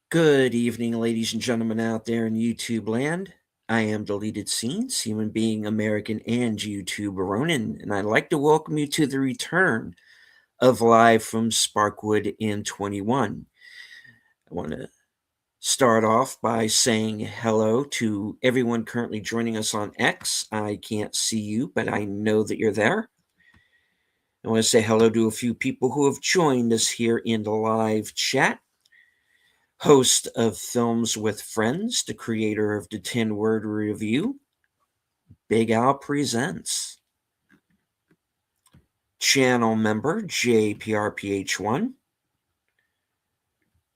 Good evening, ladies and gentlemen out there in YouTube land. I am Deleted Scenes, human being, American, and YouTuber Ronin, and I'd like to welcome you to the return of Live from Sparkwood in 21. I want to start off by saying hello to everyone currently joining us on X. I can't see you, but I know that you're there. I want to say hello to a few people who have joined us here in the live chat. Host of Films with Friends, the creator of the 10-Word Review, Big Al Presents. Channel member, JPRPH1.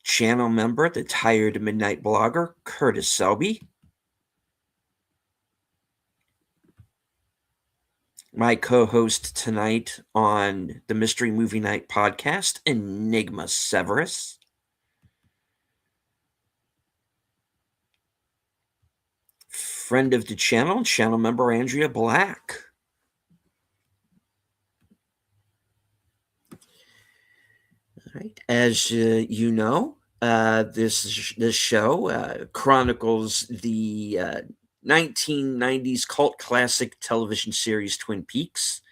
Channel member, the Tired Midnight Blogger, Curtis Selby. My co-host tonight on the Mystery Movie Night podcast, Enigma Severus. Friend of the channel member Andrea Black. All right. As you know, this show chronicles the 1990s cult classic television series Twin Peaks,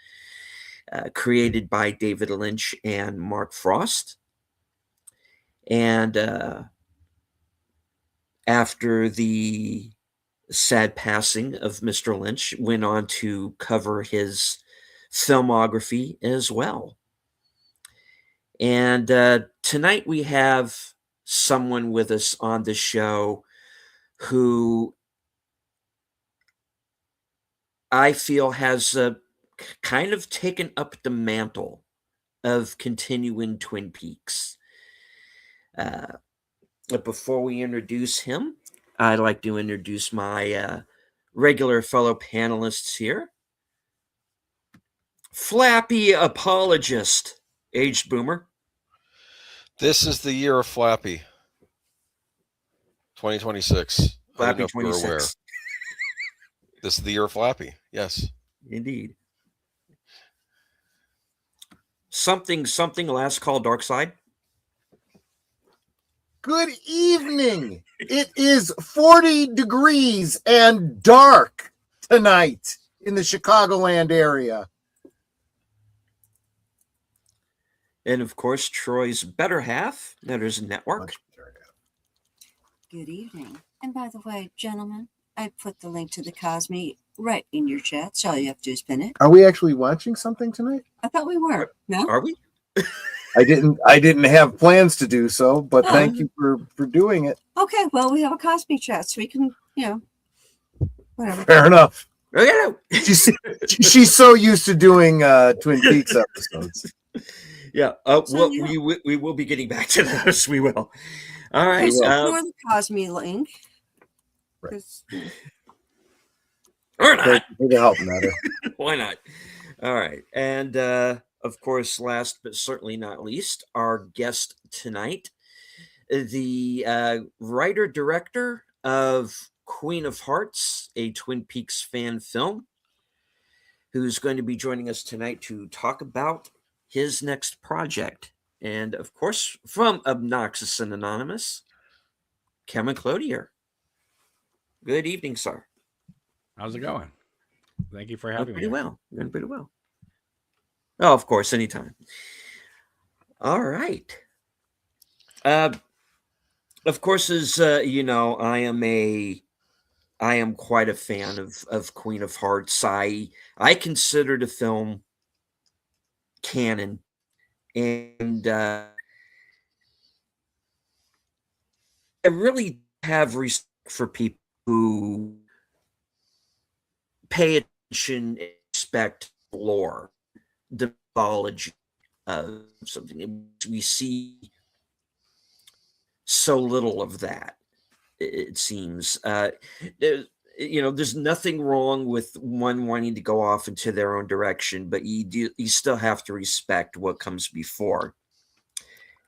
created by David Lynch and Mark Frost. And after the sad passing of Mr. Lynch, went on to cover his filmography as well. And tonight we have someone with us on the show who I feel has kind of taken up the mantle of continuing Twin Peaks. But before we introduce him, I'd like to introduce my regular fellow panelists here. Flappy apologist, aged boomer. This is the year of Flappy. 2026. Flappy 26. This is the year of Flappy. Yes. Indeed. Something, last call, Dark Side. Good evening. It is 40 degrees and dark tonight in the Chicagoland area. And of course, Troy's better half, Netters Network. Good evening. And by the way, gentlemen, I put the link to the Cosme right in your chat, so all you have to do is pin it. Are we actually watching something tonight? I thought we were. No? Are we? I didn't have plans to do so, but thank you for doing it. Okay, well, we have a Cosme chat, so we can, whatever. Fair enough. Okay. She's so used to doing Twin Peaks episodes. Yeah. We will be getting back to those. We will. All right. Okay, so ignore the Cosme link. Right. Or not. For the help matter. Why not? All right. And of course, last but certainly not least, our guest tonight, the writer-director of Queen of Hearts, a Twin Peaks fan film, who's going to be joining us tonight to talk about his next project. And of course, from Obnoxious and Anonymous, Kevin Cloutier. Good evening, sir. How's it going? Thank you for having me. Pretty well. Going pretty well. Oh, of course, anytime. All right. Of course, as you know, I am quite a fan of Queen of Hearts. I consider the film canon, and I really have respect for people who pay attention and respect lore, the mythology of something. We see so little of that, it seems. There's nothing wrong with one wanting to go off into their own direction, but you still have to respect what comes before.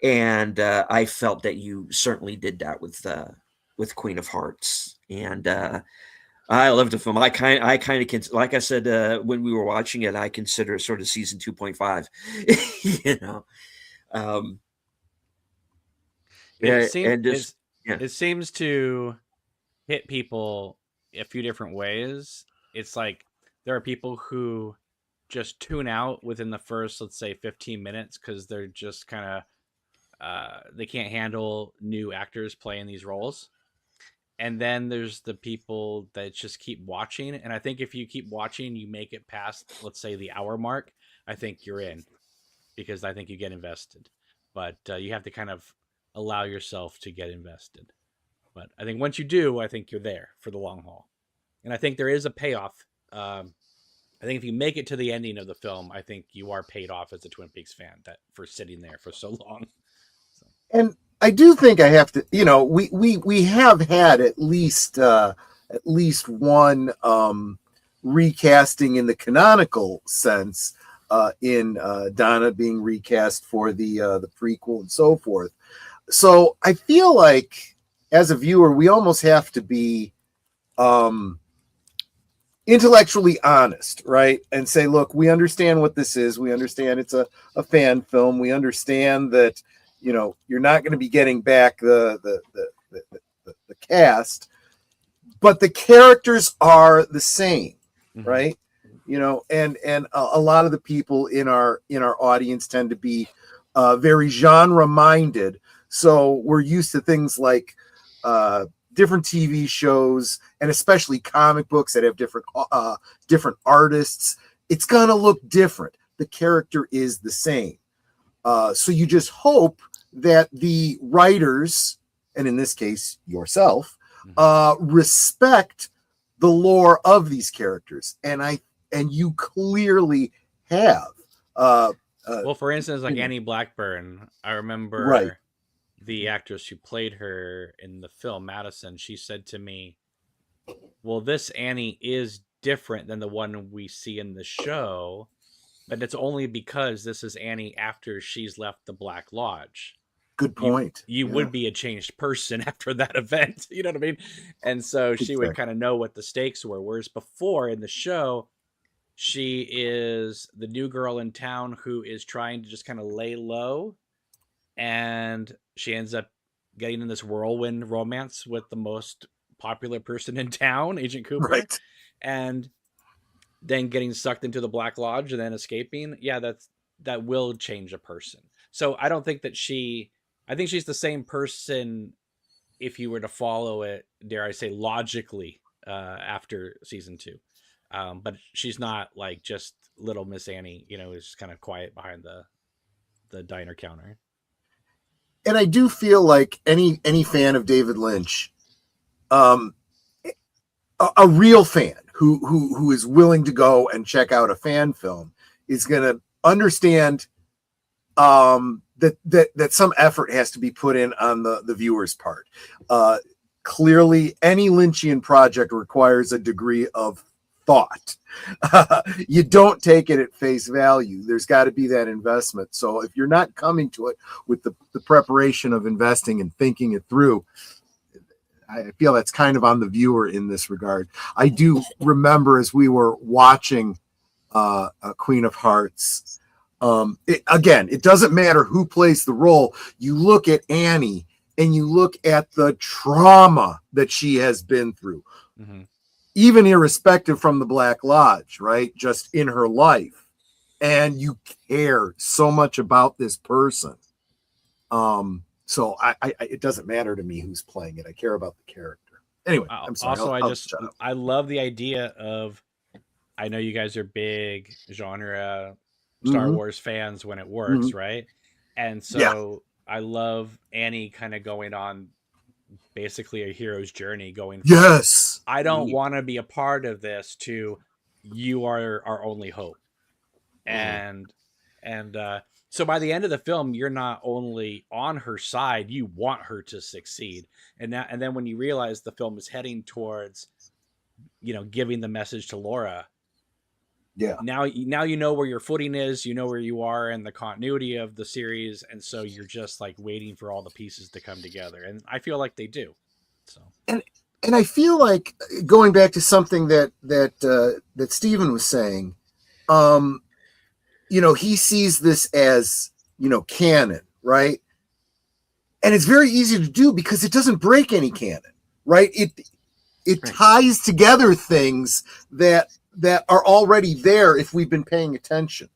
And I felt that you certainly did that with Queen of Hearts, and I loved the film. I kind of like I said when we were watching it, I consider it sort of season 2.5. It Yeah. it seems to hit people a few different ways. It's like there are people who just tune out within the first, let's say, 15 minutes because they're just kind of they can't handle new actors playing these roles. And then there's the people that just keep watching. And I think if you keep watching, you make it past, let's say, the hour mark, I think you're in, because I think you get invested. But you have to kind of allow yourself to get invested. But I think once you do, I think you're there for the long haul. And I think there is a payoff. I think if you make it to the ending of the film, I think you are paid off as a Twin Peaks fan that for sitting there for so long. So. And I do think I have to, we have had at least one recasting in the canonical sense, in Donna being recast for the prequel and so forth. So I feel like as a viewer, we almost have to be intellectually honest, right? And say, look, we understand what this is. We understand it's a fan film. We understand that, you're not going to be getting back the cast, but the characters are the same, right? And a lot of the people in our audience tend to be very genre minded. So we're used to things like different TV shows and especially comic books that have different artists. It's gonna look different. The character is the same. So you just hope that the writers, and in this case yourself, respect the lore of these characters, and you clearly have. Well, for instance, like Annie Blackburn, I remember the actress who played her in the film, Madison. She said to me, "Well, this Annie is different than the one we see in the show, but it's only because this is Annie after she's left the Black Lodge." Good point. You would be a changed person after that event. You know what I mean? And so she would kind of know what the stakes were. Whereas before in the show, she is the new girl in town who is trying to just kind of lay low. And she ends up getting in this whirlwind romance with the most popular person in town, Agent Cooper. Right. And then getting sucked into the Black Lodge and then escaping. Yeah, that will change a person. So I don't think that I think she's the same person if you were to follow it, dare I say, logically after season 2. But she's not like just little Miss Annie, who's just kind of quiet behind the diner counter. And I do feel like any fan of David Lynch, a real fan who is willing to go and check out a fan film is going to understand that some effort has to be put in on the viewer's part. Clearly, any Lynchian project requires a degree of thought. You don't take it at face value. There's got to be that investment. So if you're not coming to it with the preparation of investing and thinking it through, I feel that's kind of on the viewer in this regard. I do remember as we were watching Queen of Hearts, it doesn't matter who plays the role. You look at Annie and you look at the trauma that she has been through, even irrespective from the Black Lodge, right? Just in her life. And you care so much about this person. So it doesn't matter to me who's playing it. I care about the character. Anyway, I'm sorry. Also, I love the idea of, I know you guys are big genre Star Wars fans when it works, right? And so I love Annie kind of going on basically a hero's journey, going from, I don't want to be a part of this, to you are our only hope. And so by the end of the film, you're not only on her side, you want her to succeed. And then when you realize the film is heading towards, giving the message to Laura, now you know where your footing is, you know where you are in the continuity of the series, and so you're just like waiting for all the pieces to come together, and I feel like they do. So and I feel like, going back to something that Stephen was saying, he sees this as canon, right? And it's very easy to do because it doesn't break any canon, right? It Right. ties together things that are already there if we've been paying attention.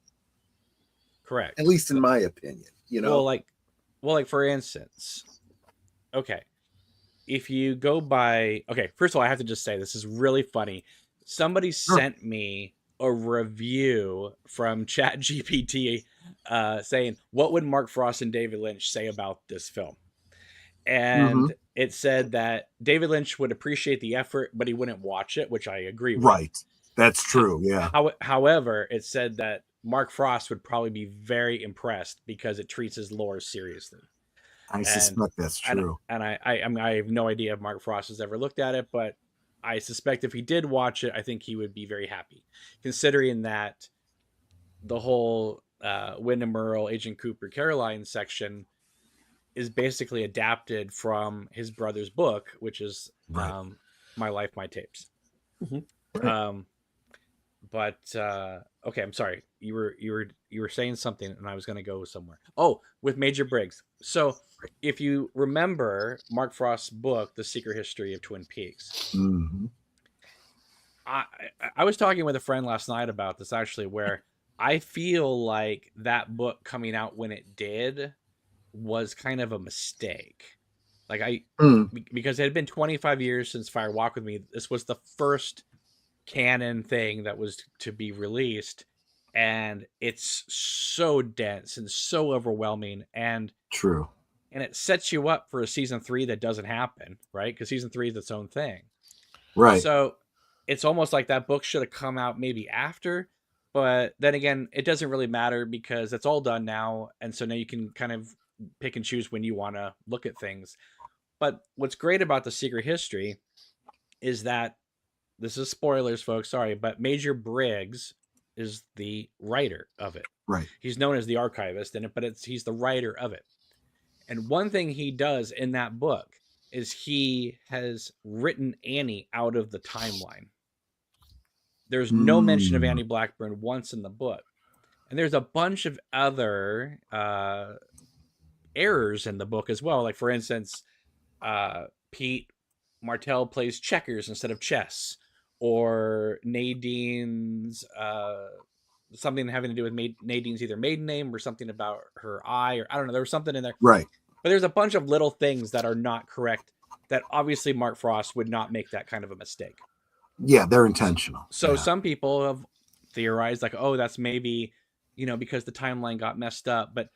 Correct. At least in my opinion, you know. Well, like for instance, okay, if you go by, okay, first of all, I have to just say this is really funny. Somebody sent me a review from ChatGPT saying, "What would Mark Frost and David Lynch say about this film?" And it said that David Lynch would appreciate the effort, but he wouldn't watch it, which I agree with. Right. That's true. Yeah. However, it said that Mark Frost would probably be very impressed because it treats his lore seriously. I suspect that's true. And I mean, I have no idea if Mark Frost has ever looked at it, but I suspect if he did watch it, I think he would be very happy, considering that the whole Wyndham Earle, Agent Cooper, Caroline section is basically adapted from his brother's book, which is Right. My Life, My Tapes. Right. But okay, I'm sorry. You were saying something, and I was going to go somewhere. Oh, with Major Briggs. So, if you remember Mark Frost's book, The Secret History of Twin Peaks, I was talking with a friend last night about this actually, where I feel like that book coming out when it did was kind of a mistake. Like because it had been 25 years since Fire Walk with Me. This was the first canon thing that was to be released, and it's so dense and so overwhelming, and true, and it sets you up for a season 3 that doesn't happen, right? Because season 3 is its own thing, right? So it's almost like that book should have come out maybe after, but then again, it doesn't really matter because it's all done now, and so now you can kind of pick and choose when you want to look at things. But what's great about The Secret History is that, this is spoilers, folks, sorry, but Major Briggs is the writer of it. Right. He's known as the archivist in it, but he's the writer of it. And one thing he does in that book is he has written Annie out of the timeline. There's no mention of Annie Blackburn once in the book. And there's a bunch of other errors in the book as well. Like, for instance, Pete Martell plays checkers instead of chess, or Nadine's something having to do with Nadine's either maiden name or something about her eye, or I don't know, there was something in there, right? But there's a bunch of little things that are not correct that obviously Mark Frost would not make that kind of a mistake. Yeah, they're intentional. So some people have theorized like, oh, that's maybe, because the timeline got messed up, but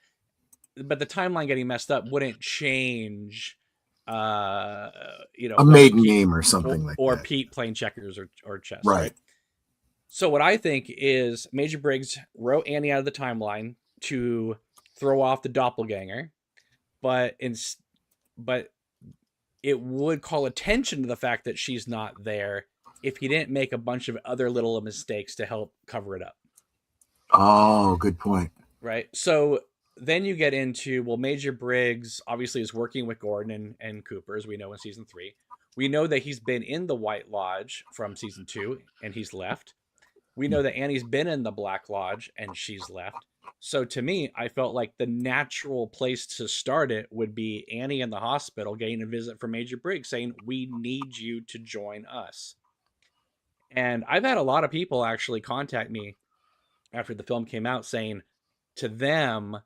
the timeline getting messed up wouldn't change a maiden name or something like that, or Pete playing checkers or chess, right? So what I think is Major Briggs wrote Annie out of the timeline to throw off the doppelganger, but it would call attention to the fact that she's not there if he didn't make a bunch of other little mistakes to help cover it up. Oh, good point. Right. So then you get into, well, Major Briggs obviously is working with Gordon and Cooper, as we know in season 3. We know that he's been in the White Lodge from season 2 and he's left. We know that Annie's been in the Black Lodge and she's left. So to me, I felt like the natural place to start it would be Annie in the hospital getting a visit from Major Briggs saying, we need you to join us. And I've had a lot of people actually contact me after the film came out saying to them,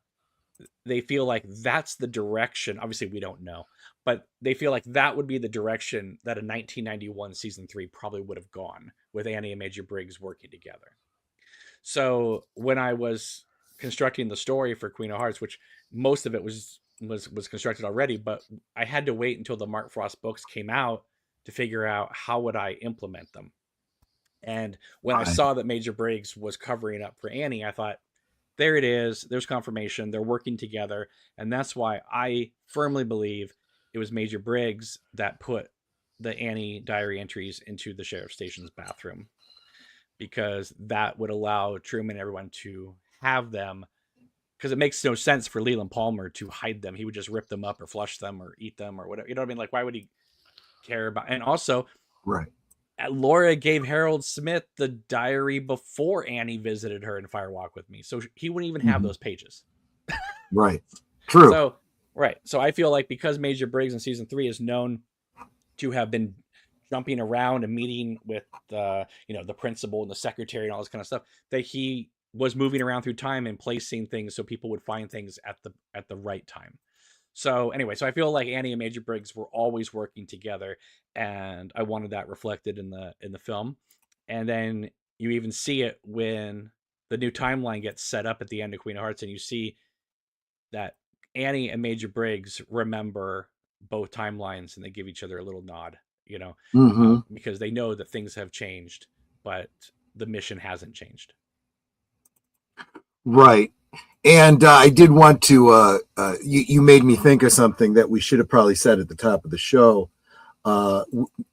they feel like that's the direction. Obviously, we don't know, but they feel like that would be the direction that a 1991 season 3 probably would have gone, with Annie and Major Briggs working together. So when I was constructing the story for Queen of Hearts, which most of it was constructed already, but I had to wait until the Mark Frost books came out to figure out how would I implement them. And when I saw that Major Briggs was covering up for Annie, I thought, there it is. There's confirmation. They're working together. And that's why I firmly believe it was Major Briggs that put the Annie diary entries into the sheriff's station's bathroom, because that would allow Truman and everyone to have them, because it makes no sense for Leland Palmer to hide them. He would just rip them up or flush them or eat them or whatever. You know what I mean? Like, why would he care about? And also, right, Laura gave Harold Smith the diary before Annie visited her in Fire Walk with Me, so he wouldn't even have those pages. Right. True. Right. So I feel like because Major Briggs in season 3 is known to have been jumping around and meeting with the principal and the secretary and all this kind of stuff, that he was moving around through time and placing things so people would find things at the right time. So anyway, so I feel like Annie and Major Briggs were always working together, and I wanted that reflected in the film. And then you even see it when the new timeline gets set up at the end of Queen of Hearts, and you see that Annie and Major Briggs remember both timelines, and they give each other a little nod, because they know that things have changed, but the mission hasn't changed. Right. And I did want to, you made me think of something that we should have probably said at the top of the show.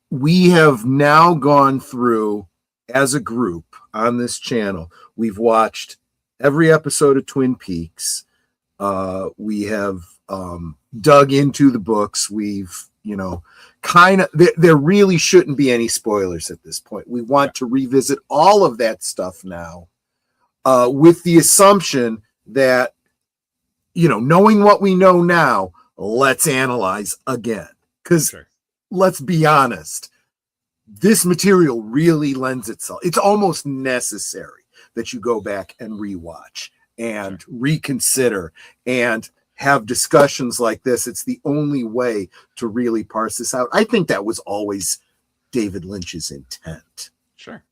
We have now gone through, as a group on this channel, we've watched every episode of Twin Peaks. We have dug into the books. We've, there really shouldn't be any spoilers at this point. We want to revisit all of that stuff now, with the assumption that, knowing what we know now, let's analyze again. Because let's be honest, this material really lends itself. It's almost necessary that you go back and rewatch and reconsider and have discussions like this. It's the only way to really parse this out. I think that was always David Lynch's intent. Sure.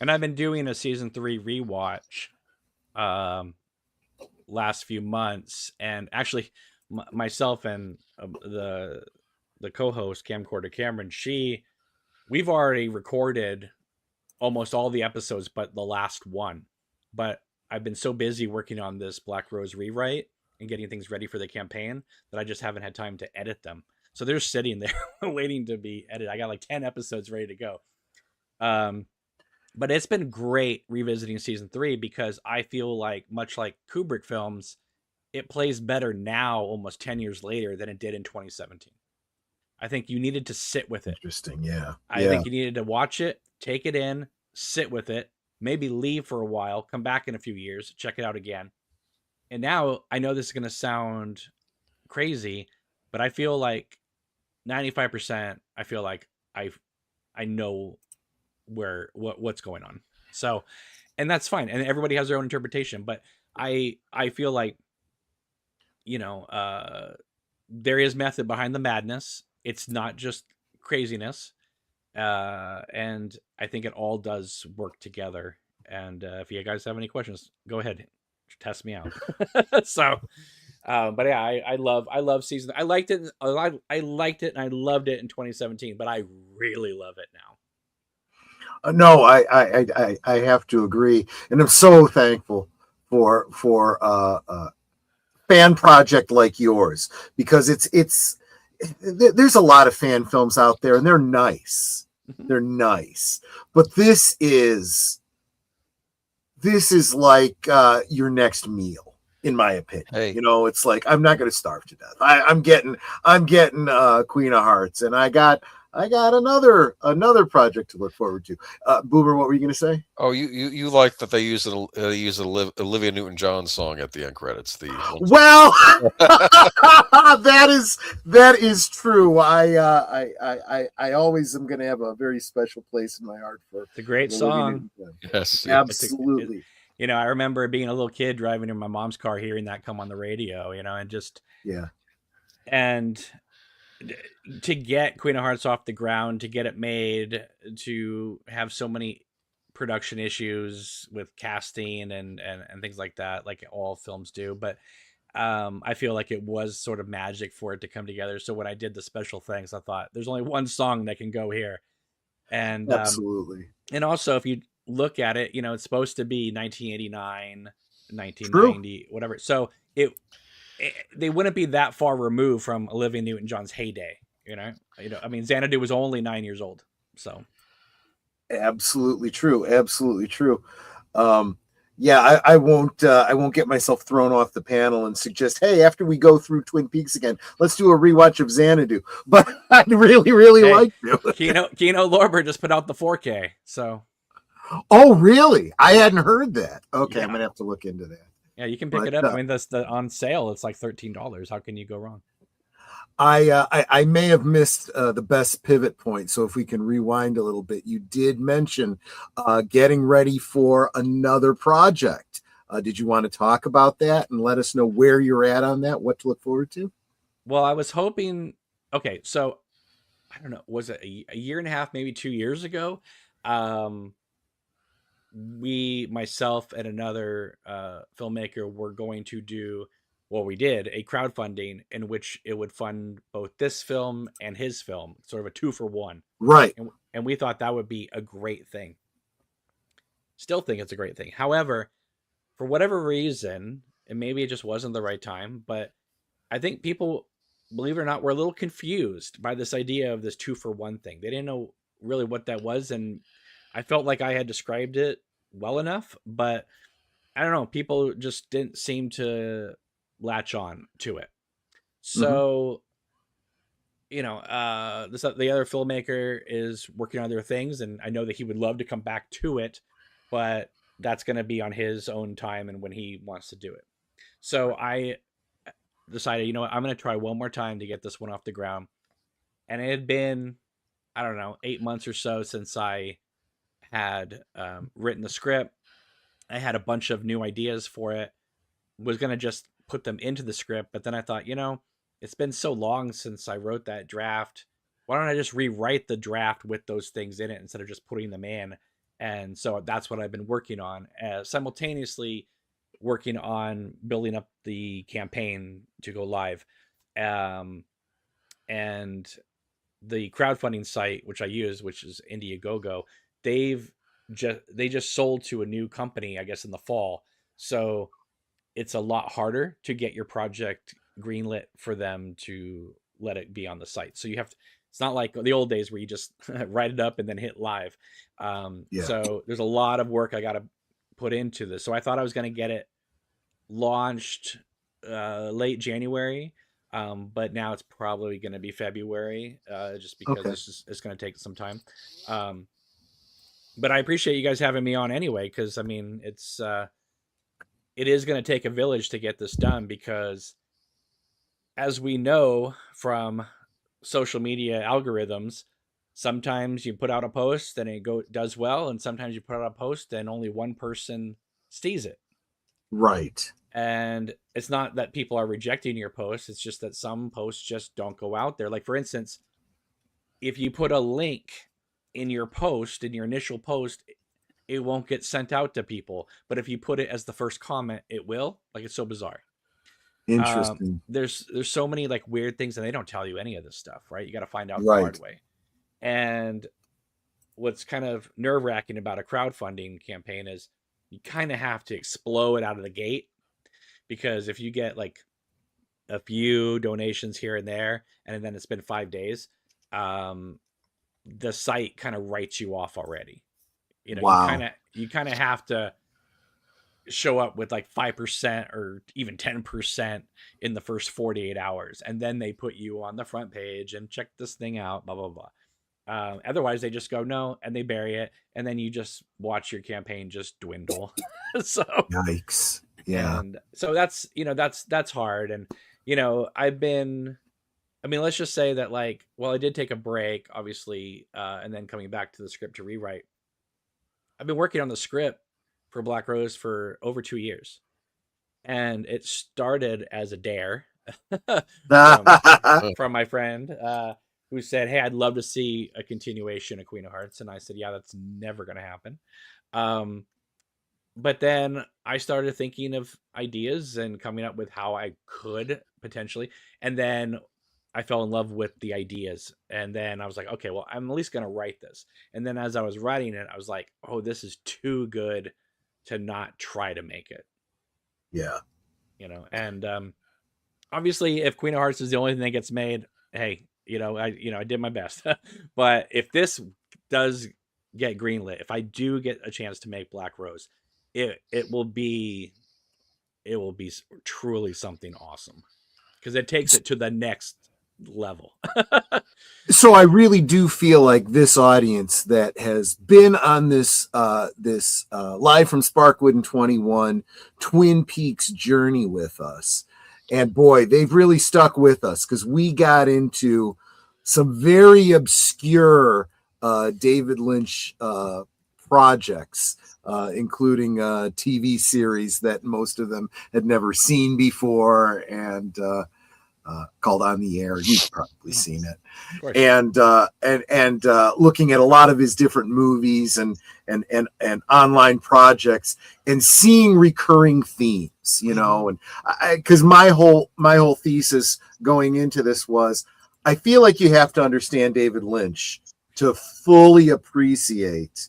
And I've been doing a season 3 rewatch last few months, and actually myself and the co-host Camcorder Cameron, we've already recorded almost all the episodes but the last one. But I've been so busy working on this Black Rose rewrite and getting things ready for the campaign that I just haven't had time to edit them. So they're sitting there waiting to be edited. I got like 10 episodes ready to go. But it's been great revisiting season 3, because I feel like, much like Kubrick films, it plays better now, almost 10 years later, than it did in 2017. I think you needed to sit with it. Interesting, yeah. I think you needed to watch it, take it in, sit with it, maybe leave for a while, come back in a few years, check it out again. And now, I know this is going to sound crazy, but I feel like 95%, I feel like I know what's going on. So, and that's fine. And everybody has their own interpretation, but I feel like, there is method behind the madness. It's not just craziness. And I think it all does work together. And if you guys have any questions, go ahead, test me out. So, but yeah, I love season. I liked it. I liked it and I loved it in 2017, but I really love it now. No, I have to agree, and I'm so thankful for a fan project like yours, because there's a lot of fan films out there, and they're nice. They're nice, but this is like your next meal, in my opinion. Hey. It's like, I'm not going to starve to death. I'm getting Queen of Hearts, and I got another project to look forward to. Boomer, what were you going to say? Oh, you like that they use Olivia Newton-John song at the end credits. Well, that is true. I always am going to have a very special place in my heart for. It's a great song. Yes, absolutely. I remember being a little kid driving in my mom's car, hearing that come on the radio. And just and to get Queen of Hearts off the ground, to get it made, to have so many production issues with casting and things like that, like all films do. But I feel like it was sort of magic for it to come together. So when I did the special things, I thought there's only one song that can go here. And absolutely. And also, if you look at it, it's supposed to be 1989, 1990, whatever. So they wouldn't be that far removed from Olivia Newton-John's heyday, I mean, Xanadu was only 9 years old, so. Absolutely true. I won't get myself thrown off the panel and suggest, hey, after we go through Twin Peaks again, let's do a rewatch of Xanadu. But I'd really like to. Kino Lorber just put out the 4K, so. Oh, really? I hadn't heard that. Okay, yeah. I'm gonna have to look into that. Yeah, you can pick But it up. I mean, that's the on sale. It's like $13. How can you go wrong? I may have missed the best pivot point. So if we can rewind a little bit, you did mention getting ready for another project. Did you want to talk about that and let us know where you're at on that? What to look forward to? Well, I was hoping. Okay, so I don't know. Was it a year and a half, maybe 2 years ago? Um, myself, and another filmmaker were going to do, well, we did a crowdfunding in which it would fund both this film and his film, sort of a 2-for-1. Right. And we thought that would be a great thing. Still think it's a great thing. However, for whatever reason, and maybe it just wasn't the right time, but I think people, believe it or not, were a little confused by this idea of this 2-for-1 thing. They didn't know really what that was, and I felt like I had described it well enough, but I don't know, people just didn't seem to latch on to it. So, the other filmmaker is working on other things, and I know that he would love to come back to it, but that's going to be on his own time and when he wants to do it. So I decided, you know what, I'm going to try one more time to get this one off the ground. And it had been, I don't know, 8 months or so since I had written the script. I had a bunch of new ideas for it, was going to just put them into the script. But then I thought, it's been so long since I wrote that draft. Why don't I just rewrite the draft with those things in it instead of just putting them in? And so that's what I've been working on, simultaneously working on building up the campaign to go live. And the crowdfunding site, which I use, which is Indiegogo, they just sold to a new company, I guess, in the fall. So it's a lot harder to get your project greenlit for them to let it be on the site. So you have to, it's not like the old days where you just write it up and then hit live. So there's a lot of work I got to put into this. So I thought I was going to get it launched late January. But now it's probably going to be February, just because it's going to take some time. But I appreciate you guys having me on anyway, because I mean, it is going to take a village to get this done, because as we know from social media algorithms, sometimes you put out a post and it does well, and sometimes you put out a post and only one person sees it. Right. And it's not that people are rejecting your posts, it's just that some posts just don't go out there. Like, for instance, if you put a link in your post, in your initial post, it won't get sent out to people. But if you put it as the first comment, it will. Like, it's so bizarre. Interesting. There's so many like weird things, and they don't tell you any of this stuff, right? You got to find out the Right. hard way. And what's kind of nerve-wracking about a crowdfunding campaign is you kind of have to explode out of the gate, because if you get like a few donations here and there, and then it's been 5 days, the site kind of writes you off already. Wow. You kind of have to show up with like 5% or even 10% in the first 48 hours. And then they put you on the front page and check this thing out, blah, blah, blah. Otherwise they just go, no, and they bury it. And then you just watch your campaign just dwindle. So Yikes. Yeah. and so that's hard. And, let's just say that, like, well, I did take a break, obviously, and then coming back to the script to rewrite. I've been working on the script for Black Rose for over 2 years. And it started as a dare from my friend, who said, hey, I'd love to see a continuation of Queen of Hearts. And I said, yeah, that's never going to happen. But then I started thinking of ideas and coming up with how I could potentially. And then I fell in love with the ideas. And then I was like, okay, well, I'm at least going to write this. And then as I was writing it, I was like, oh, this is too good to not try to make it. Yeah. And obviously if Queen of Hearts is the only thing that gets made, hey, I did my best. But if this does get greenlit, if I do get a chance to make Black Rose, it will be truly something awesome, because it takes it to the next level. So I really do feel like this audience that has been on this live from Sparkwood and 21 Twin Peaks journey with us, and boy, they've really stuck with us, because we got into some very obscure David Lynch projects, including TV series that most of them had never seen before, and called On the Air. You've probably seen it. And looking at a lot of his different movies and online projects, and seeing recurring themes, you know, and because my whole thesis going into this was, I feel like you have to understand David Lynch to fully appreciate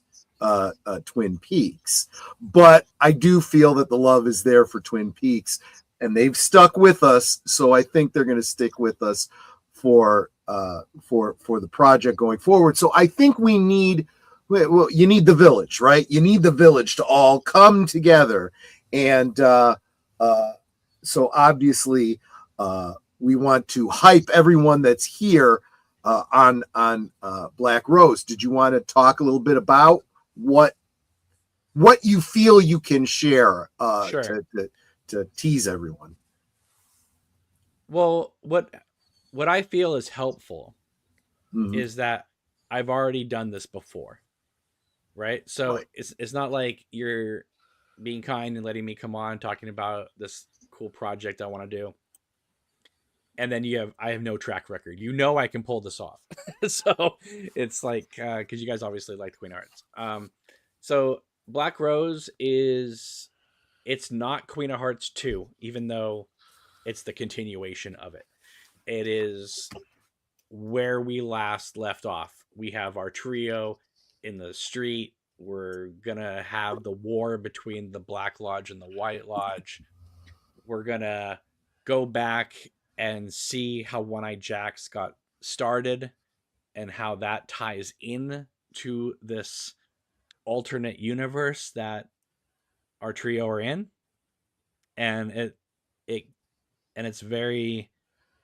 Twin Peaks, but I do feel that the love is there for Twin Peaks, and they've stuck with us. So I think they're going to stick with us for the project going forward. So I think we need, well, you need the village, right? You need the village to all come together, and so obviously we want to hype everyone that's here on Black Rose. Did you want to talk a little bit about what you feel you can share Sure. to tease everyone? Well, what I feel is helpful Mhm. is that I've already done this before, right? So Right. it's not like you're being kind and letting me come on talking about this cool project I want to do, and then I have no track record. You know I can pull this off. So it's like, because you guys obviously like Queen of Hearts. So Black Rose it's not Queen of Hearts 2, even though it's the continuation of it. It is where we last left off. We have our trio in the street. We're gonna have the war between the Black Lodge and the White Lodge. We're gonna go back and see how One-Eyed Jacks got started and how that ties in to this alternate universe that our trio are in. And it and it's very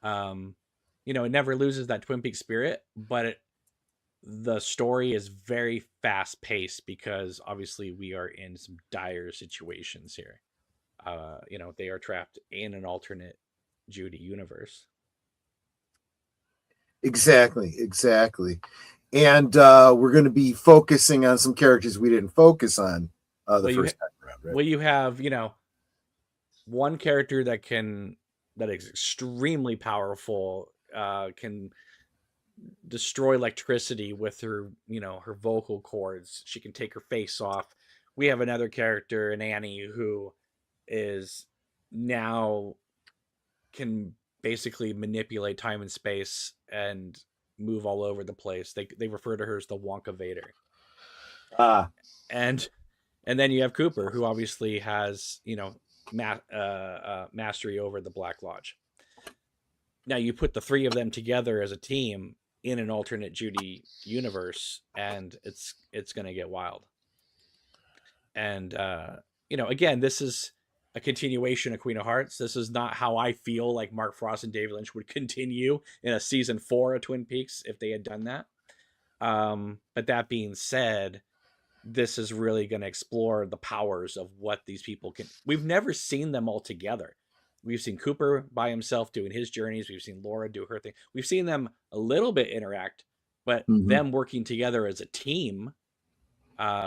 it never loses that Twin Peaks spirit, but the story is very fast paced because obviously we are in some dire situations here. They are trapped in an alternate Judy universe. Exactly. And we're going to be focusing on some characters we didn't focus on first time around, right? Well, you have, one character that is extremely powerful, can destroy electricity with her vocal cords. She can take her face off. We have another character in Annie who is now can basically manipulate time and space and move all over the place. They refer to her as the Wonka Vader. And then you have Cooper, who obviously has mastery over the Black Lodge. Now you put the three of them together as a team in an alternate Judy universe, and it's going to get wild. And again, this is a continuation of Queen of Hearts. This is not how I feel like Mark Frost and David Lynch would continue in a season 4 of Twin Peaks if they had done that. But that being said, this is really going to explore the powers of what these people can. We've never seen them all together. We've seen Cooper by himself doing his journeys. We've seen Laura do her thing. We've seen them a little bit interact, but them working together as a team,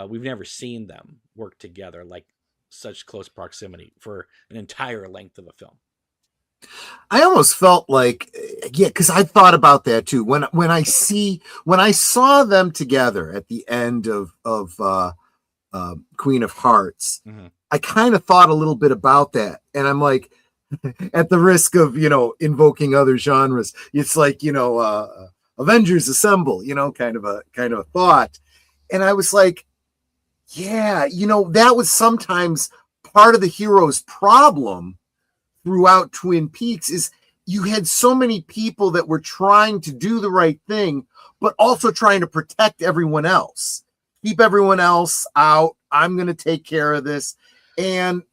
we've never seen them work together like such close proximity for an entire length of a film. I almost felt like, because I thought about that too. When I saw them together at the end of Queen of Hearts, I kind of thought a little bit about that, and I'm like, at the risk of invoking other genres, it's like Avengers Assemble, kind of a thought, and I was like, yeah, that was sometimes part of the hero's problem throughout Twin Peaks is you had so many people that were trying to do the right thing, but also trying to protect everyone else, keep everyone else out. I'm going to take care of this. And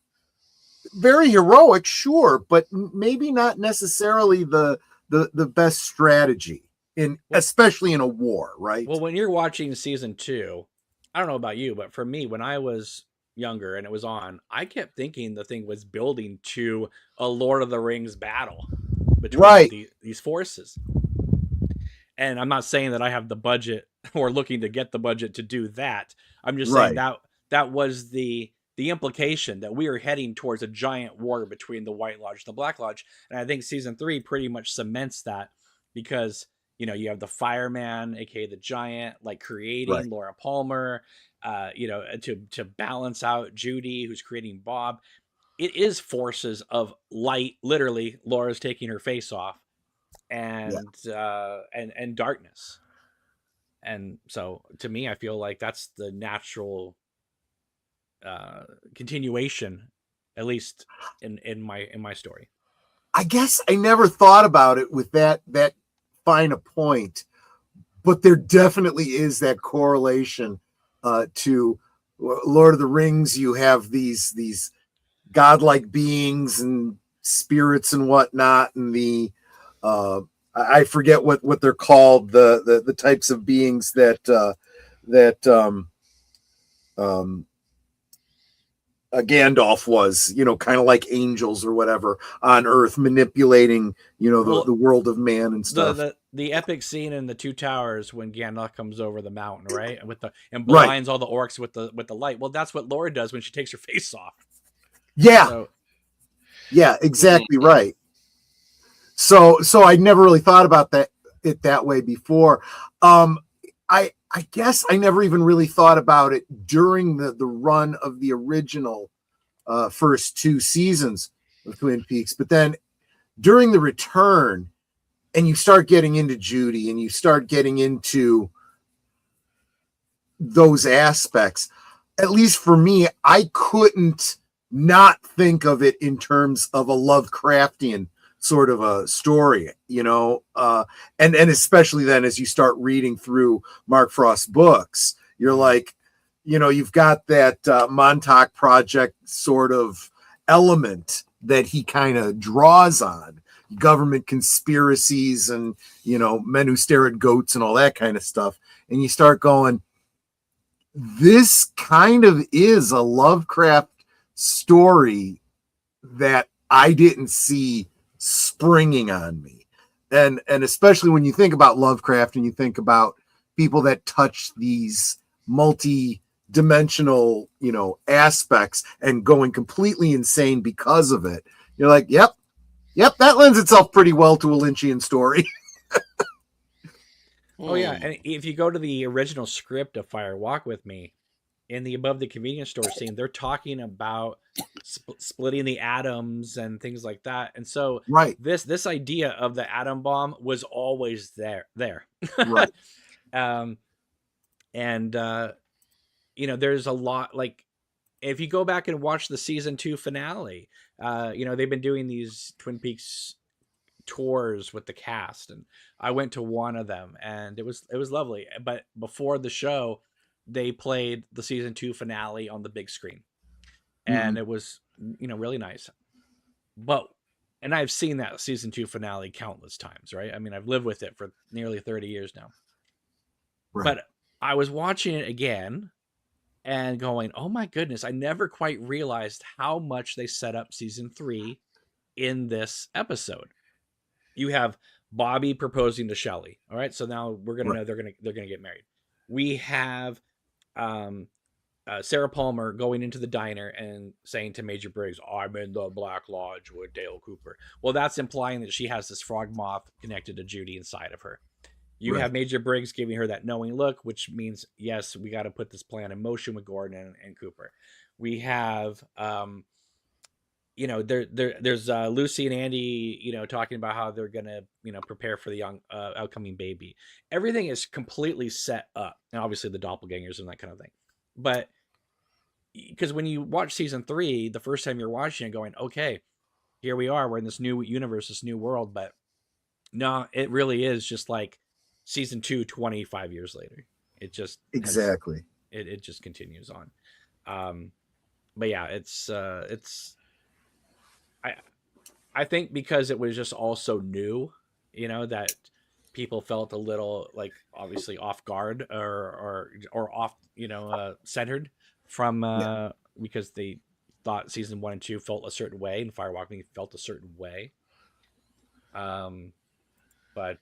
very heroic, sure, but maybe not necessarily the the best strategy especially in a war, right? Well, when you're watching season 2, I don't know about you, but for me, when I was younger and it was on, I kept thinking the thing was building to a Lord of the Rings battle between Right. these forces. And I'm not saying that I have the budget or looking to get the budget to do that. I'm just saying Right. that was the implication that we were heading towards a giant war between the White Lodge and the Black Lodge. And I think season 3 pretty much cements that, because you have the fireman, aka the giant, like creating Right. Laura Palmer, to balance out Judy, who's creating Bob. It is forces of light. Literally, Laura's taking her face off, and darkness. And so to me, I feel like that's the natural continuation, at least in my story. I guess I never thought about it with that fine a point, but there definitely is that correlation to Lord of the Rings. You have these godlike beings and spirits and whatnot, and I forget what they're called, the types of beings that Gandalf was, kind of like angels or whatever on Earth, manipulating, the world of man and stuff. The epic scene in the Two Towers when Gandalf comes over the mountain, right, and blinds all the orcs with the light. Well, that's what Laura does when she takes her face off. Yeah, exactly right. So I never really thought about it that way before. I guess I never even really thought about it during the run of the original first 2 seasons of Twin Peaks. But then during the return, and you start getting into Judy and you start getting into those aspects, at least for me, I couldn't not think of it in terms of a Lovecraftian sort of a story, and especially then as you start reading through Mark Frost's books, you're like, you've got that Montauk Project sort of element that he kind of draws on, government conspiracies and, men who stare at goats and all that kind of stuff. And you start going, this kind of is a Lovecraft story that I didn't see springing on me. And especially when you think about Lovecraft and you think about people that touch these multi-dimensional, aspects and going completely insane because of it, you're like, yep, that lends itself pretty well to a Lynchian story. Oh yeah, and if you go to the original script of Fire Walk With Me, in the above the convenience store scene, they're talking about splitting the atoms and things like that. And so this idea of the atom bomb was always there. Right. There's a lot, like, if you go back and watch the season 2 finale, they've been doing these Twin Peaks tours with the cast, and I went to one of them, and it was lovely. But before the show, they played the season 2 finale on the big screen, and it was really nice. And I've seen that season 2 finale countless times, right? I mean, I've lived with it for nearly 30 years now. Right. But I was watching it again and going, oh my goodness, I never quite realized how much they set up season 3 in this episode. You have Bobby proposing to Shelley. All right, so now we're gonna know they're gonna get married. We have Sarah Palmer going into the diner and saying to Major Briggs, "I'm in the Black Lodge with Dale Cooper." Well, that's implying that she has this frog moth connected to Judy inside of her. You have Major Briggs giving her that knowing look, which means, yes, we got to put this plan in motion with Gordon and Cooper. We have there's Lucy and Andy, talking about how they're gonna, prepare for the young outcoming baby. Everything is completely set up, and obviously the doppelgangers and that kind of thing. But because when you watch season 3, the first time you're watching it, going, okay, here we are, we're in this new universe, this new world. But no, it really is just like season 2, 25 years later. It just exactly it just continues on. But yeah, it's I think because it was just all so new, that people felt a little like obviously off guard or off, centered from because they thought season 1 and 2 felt a certain way and Fire Walk with Me felt a certain way. But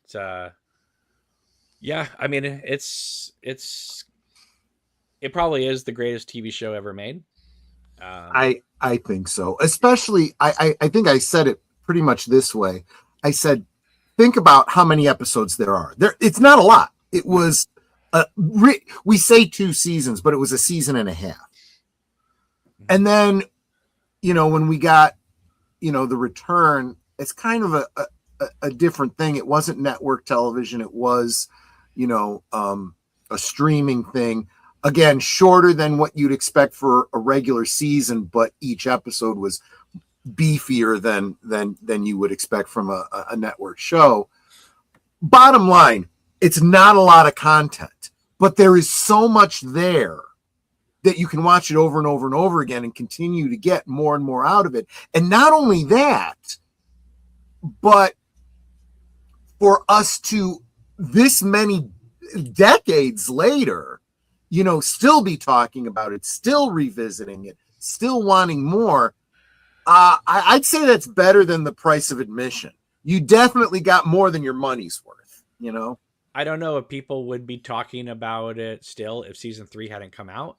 yeah, I mean, it probably is the greatest TV show ever made. I think so. Especially, I think I said it pretty much this way. I said, think about how many episodes there are. It's not a lot. It was we say 2 seasons, but it was a season and a half. And then, when we got, the return, it's kind of a different thing. It wasn't network television. It was, a streaming thing. Again, shorter than what you'd expect for a regular season, but each episode was beefier than you would expect from a network show. Bottom line, it's not a lot of content, but there is so much there that you can watch it over and over and over again and continue to get more and more out of it. And not only that, but for us to this many decades later, still be talking about it, still revisiting it, still wanting more. I'd say that's better than the price of admission. You definitely got more than your money's worth, I don't know if people would be talking about it still if season 3 hadn't come out.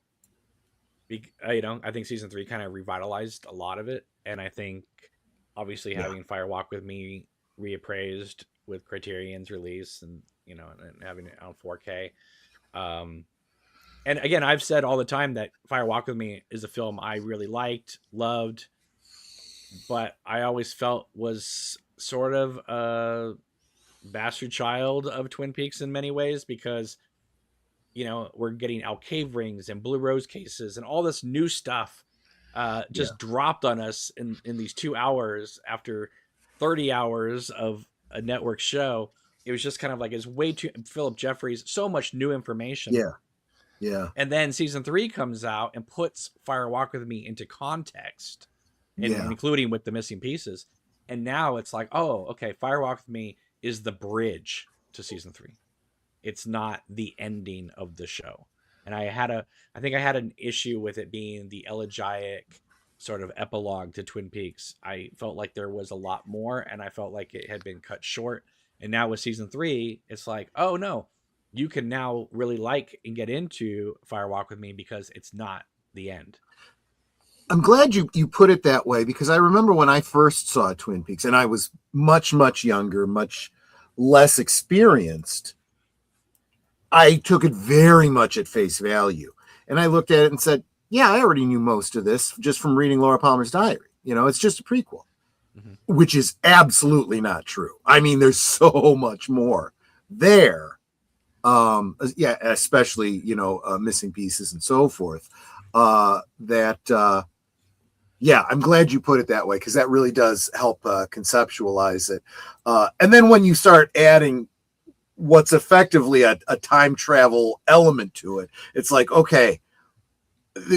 I think season 3 kind of revitalized a lot of it. And I think obviously having Fire Walk with Me reappraised with Criterion's release and, and having it on 4K. And again, I've said all the time that Fire Walk with Me is a film I really liked, loved, but I always felt was sort of a bastard child of Twin Peaks in many ways because, we're getting Al Cave rings and Blue Rose cases and all this new stuff just dropped on us in these 2 hours after 30 hours of a network show. It was just kind of like, it's way too Philip Jeffries, so much new information. Yeah. And then season 3 comes out and puts Fire Walk with Me into context, and including with the missing pieces. And now it's like, oh, okay, Fire Walk with Me is the bridge to season 3. It's not the ending of the show. And I think I had an issue with it being the elegiac sort of epilogue to Twin Peaks. I felt like there was a lot more, and I felt like it had been cut short. And now with season 3, it's like, oh no, you can now really like and get into Fire Walk with Me because it's not the end. I'm glad you put it that way, because I remember when I first saw Twin Peaks, and I was much, much younger, much less experienced. I took it very much at face value. And I looked at it and said, yeah, I already knew most of this just from reading Laura Palmer's diary. It's just a prequel, which is absolutely not true. I mean, there's so much more there. Especially, missing pieces and so forth. I'm glad you put it that way, because that really does help conceptualize it. And then when you start adding what's effectively a time travel element to it, it's like, okay,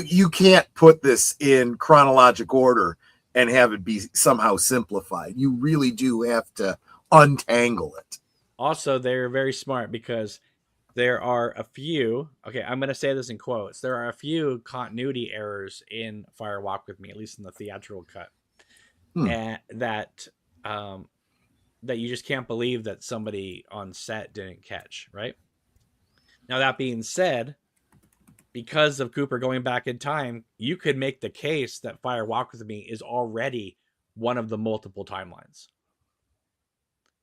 you can't put this in chronologic order and have it be somehow simplified. You really do have to untangle it. Also, they're very smart because there are a few, okay, I'm going to say this in quotes. There are a few continuity errors in Fire Walk with Me, at least in the theatrical cut, and that you just can't believe that somebody on set didn't catch, right? Now, that being said, because of Cooper going back in time, you could make the case that Fire Walk with Me is already one of the multiple timelines.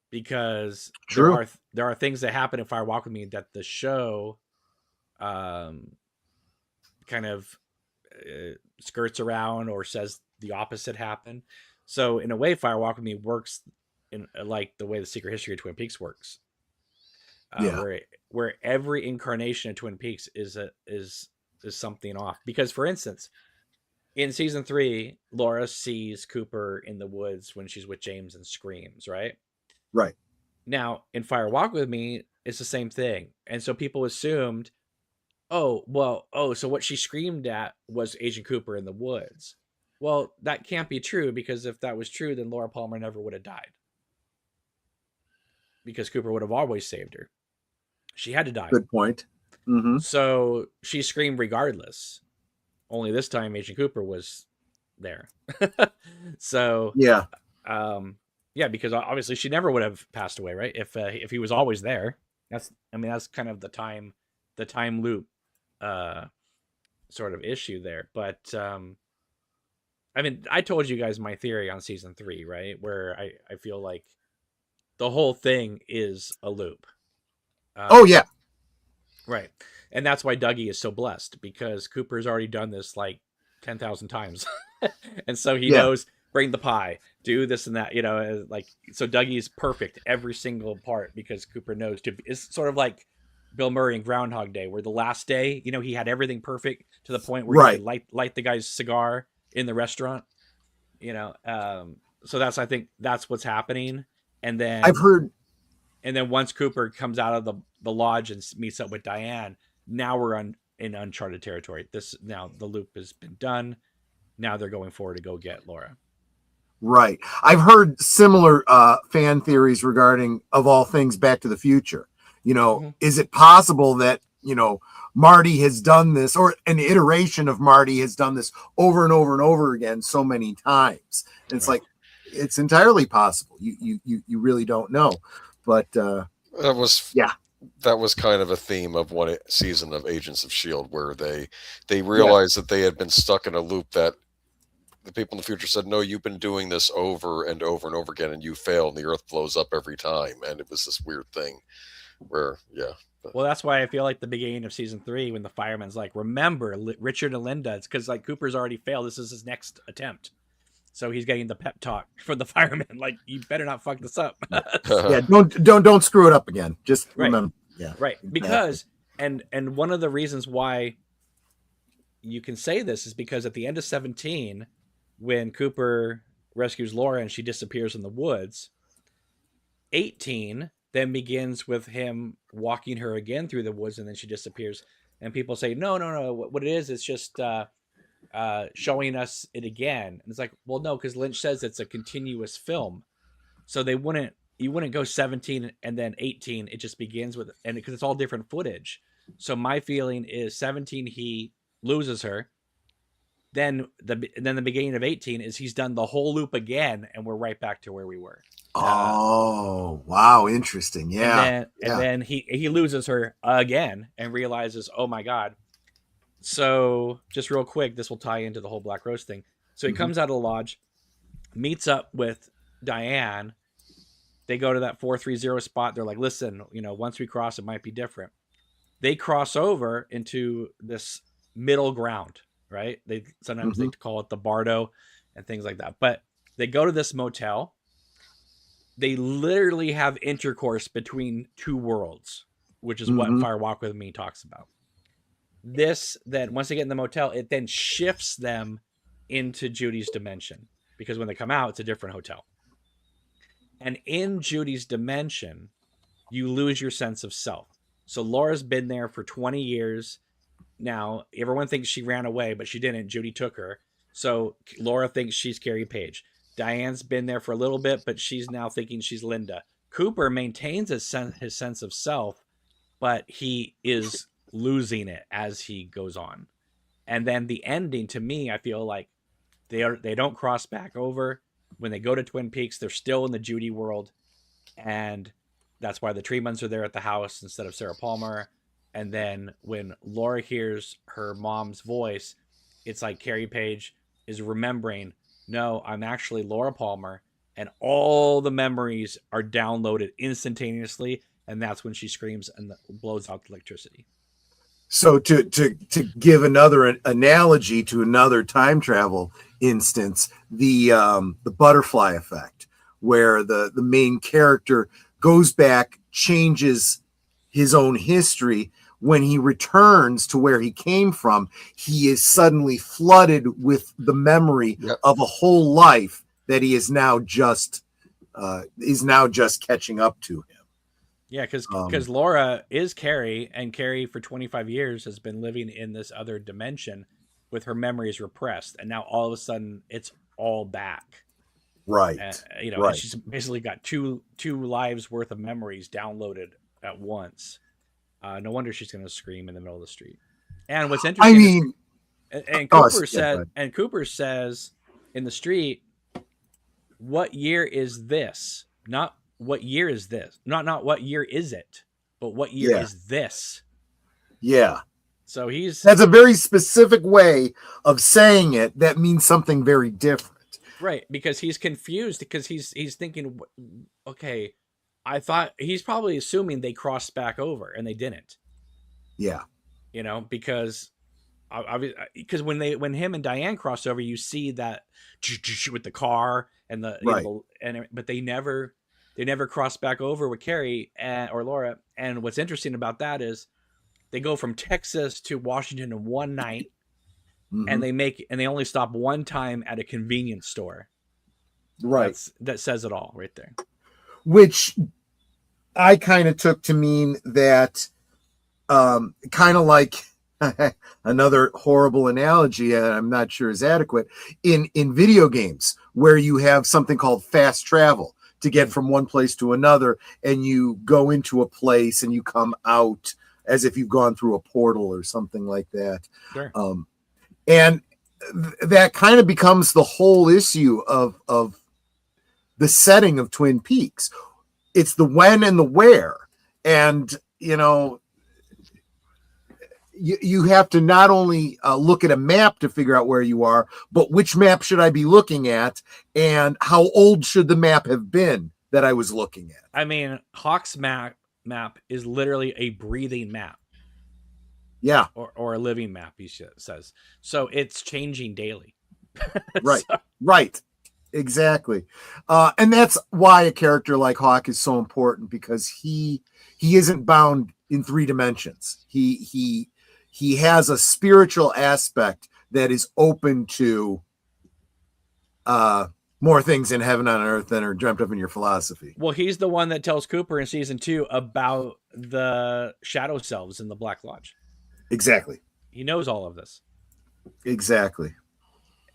Because there are things that happen in Fire Walk with Me that the show kind of skirts around or says the opposite happened. So in a way, Fire Walk with Me works in like the way the Secret History of Twin Peaks works. Where every incarnation of Twin Peaks is something off. Because, for instance, in season 3, Laura sees Cooper in the woods when she's with James and screams, right? Right. Now, in Fire Walk with Me, it's the same thing. And so people assumed, so what she screamed at was Agent Cooper in the woods. Well, that can't be true, because if that was true, then Laura Palmer never would have died. because Cooper would have always saved her. She had to die. Good point. Mm-hmm. So she screamed regardless. Only this time Agent Cooper was there. So Yeah. yeah, because obviously she never would have passed away, right? If he was always there. That's kind of the time loop sort of issue there. But I told you guys my theory on season 3, right? Where I feel like the whole thing is a loop. Oh yeah. Right. And that's why Dougie is so blessed, because Cooper's already done this like 10,000 times. And so he knows, bring the pie, do this and that, like, so Dougie's perfect every single part because Cooper knows it's sort of like Bill Murray in Groundhog Day, where the last day, he had everything perfect to the point where he could light the guy's cigar in the restaurant, so I think that's what's happening. And then I've heard. And then once Cooper comes out of the lodge and meets up with Diane, now we're in uncharted territory. Now the loop has been done. Now they're going forward to go get Laura. Right. I've heard similar fan theories regarding, of all things, Back to the Future. Is it possible that, Marty has done this, or an iteration of Marty has done this over and over and over again so many times? And it's like, it's entirely possible. You really don't know. But that was kind of a theme of one season of Agents of S.H.I.E.L.D., where they realized that they had been stuck in a loop, that the people in the future said, no, you've been doing this over and over and over again, and you fail, and the Earth blows up every time. And it was this weird thing where, Well, that's why I feel like the beginning of season 3, when the fireman's like, remember, Richard and Linda, it's because like Cooper's already failed. This is his next attempt. So he's getting the pep talk from the fireman, like, you better not fuck this up. Don't screw it up again. Just remember. Yeah. Right. Because and one of the reasons why you can say this is because at the end of 17, when Cooper rescues Laura and she disappears in the woods, 18 then begins with him walking her again through the woods, and then she disappears. And people say, no. What it is, it's just showing us it again. And it's like, well, no, because Lynch says it's a continuous film. So you wouldn't go 17 and then 18. It just begins with, and because it's all different footage. So my feeling is 17, he loses her. Then the beginning of 18 is he's done the whole loop again, and we're right back to where we were. Oh, wow. Interesting. Yeah. And then he loses her again and realizes, oh my God. So just real quick, this will tie into the whole Black Rose thing. So he comes out of the lodge, meets up with Diane. They go to that 430 spot. They're like, listen, once we cross, it might be different. They cross over into this middle ground, right? Sometimes they call it the Bardo and things like that. But they go to this motel. They literally have intercourse between two worlds, which is what Fire Walk With Me talks about. Then once they get in the motel, it then shifts them into Judy's dimension, because when they come out, it's a different hotel. And in Judy's dimension, you lose your sense of self. So Laura's been there for 20 years now. Everyone thinks she ran away, but she didn't. Judy took her. So Laura thinks she's Carrie Page. Diane's been there for a little bit, but she's now thinking she's Linda. Cooper maintains his sense of self, but he is losing it as he goes on. And then the ending, to me, I feel like they don't cross back over. When they go to Twin Peaks, they're still in the Judy world, and that's why the Treemans are there at the house instead of Sarah Palmer. And then when Laura hears her mom's voice, it's like Carrie Page is remembering, no, I'm actually Laura Palmer, and all the memories are downloaded instantaneously, and that's when she screams and blows out the electricity. So to give another analogy to another time travel instance, the butterfly effect, where the main character goes back, changes his own history. When he returns to where he came from, he is suddenly flooded with the memory of a whole life that he is now just catching up to him. Yeah, because Laura is Carrie, and Carrie for 25 years has been living in this other dimension with her memories repressed, and now all of a sudden it's all back. Right. You know, Right. and she's basically got two lives worth of memories downloaded at once. No wonder she's going to scream in the middle of the street. And what's I interesting is, mean, and oh, Cooper yeah, go said, ahead. and Cooper says in the street, "What year is this? Not what year is this? Not what year is it, but what year Yeah. is this?" Yeah. So That's a very specific way of saying it that means something very different. right, because he's confused, because he's thinking, okay, I thought he's probably assuming they crossed back over and they didn't. Yeah. You know, because when him and Diane cross over, you see that with the car and the Right. but they never cross back over with Carrie or Laura. And what's interesting about that is they go from Texas to Washington in one night, and they only stop one time at a convenience store. Right. That says it all right there. Which I kind of took to mean that, kind of like another horrible analogy, I'm not sure is adequate, in video games where you have something called fast travel to get from one place to another, and you go into a place and you come out as if you've gone through a portal or something like that. Sure. And that kind of becomes the whole issue of the setting of Twin Peaks. It's the when and the where. And, you know, you have to not only look at a map to figure out where you are, but which map should I be looking at, and how old should the map have been that I was looking at? I mean, Hawk's map is literally a breathing map. Yeah. Or a living map, he says. So it's changing daily. Right. Right. Exactly. And that's why a character like Hawk is so important, because he isn't bound in 3 dimensions. He has a spiritual aspect that is open to more things in heaven on earth than are dreamt of in your philosophy. Well, he's the one that tells Cooper in season 2 about the shadow selves in the Black Lodge. Exactly. He knows all of this. Exactly.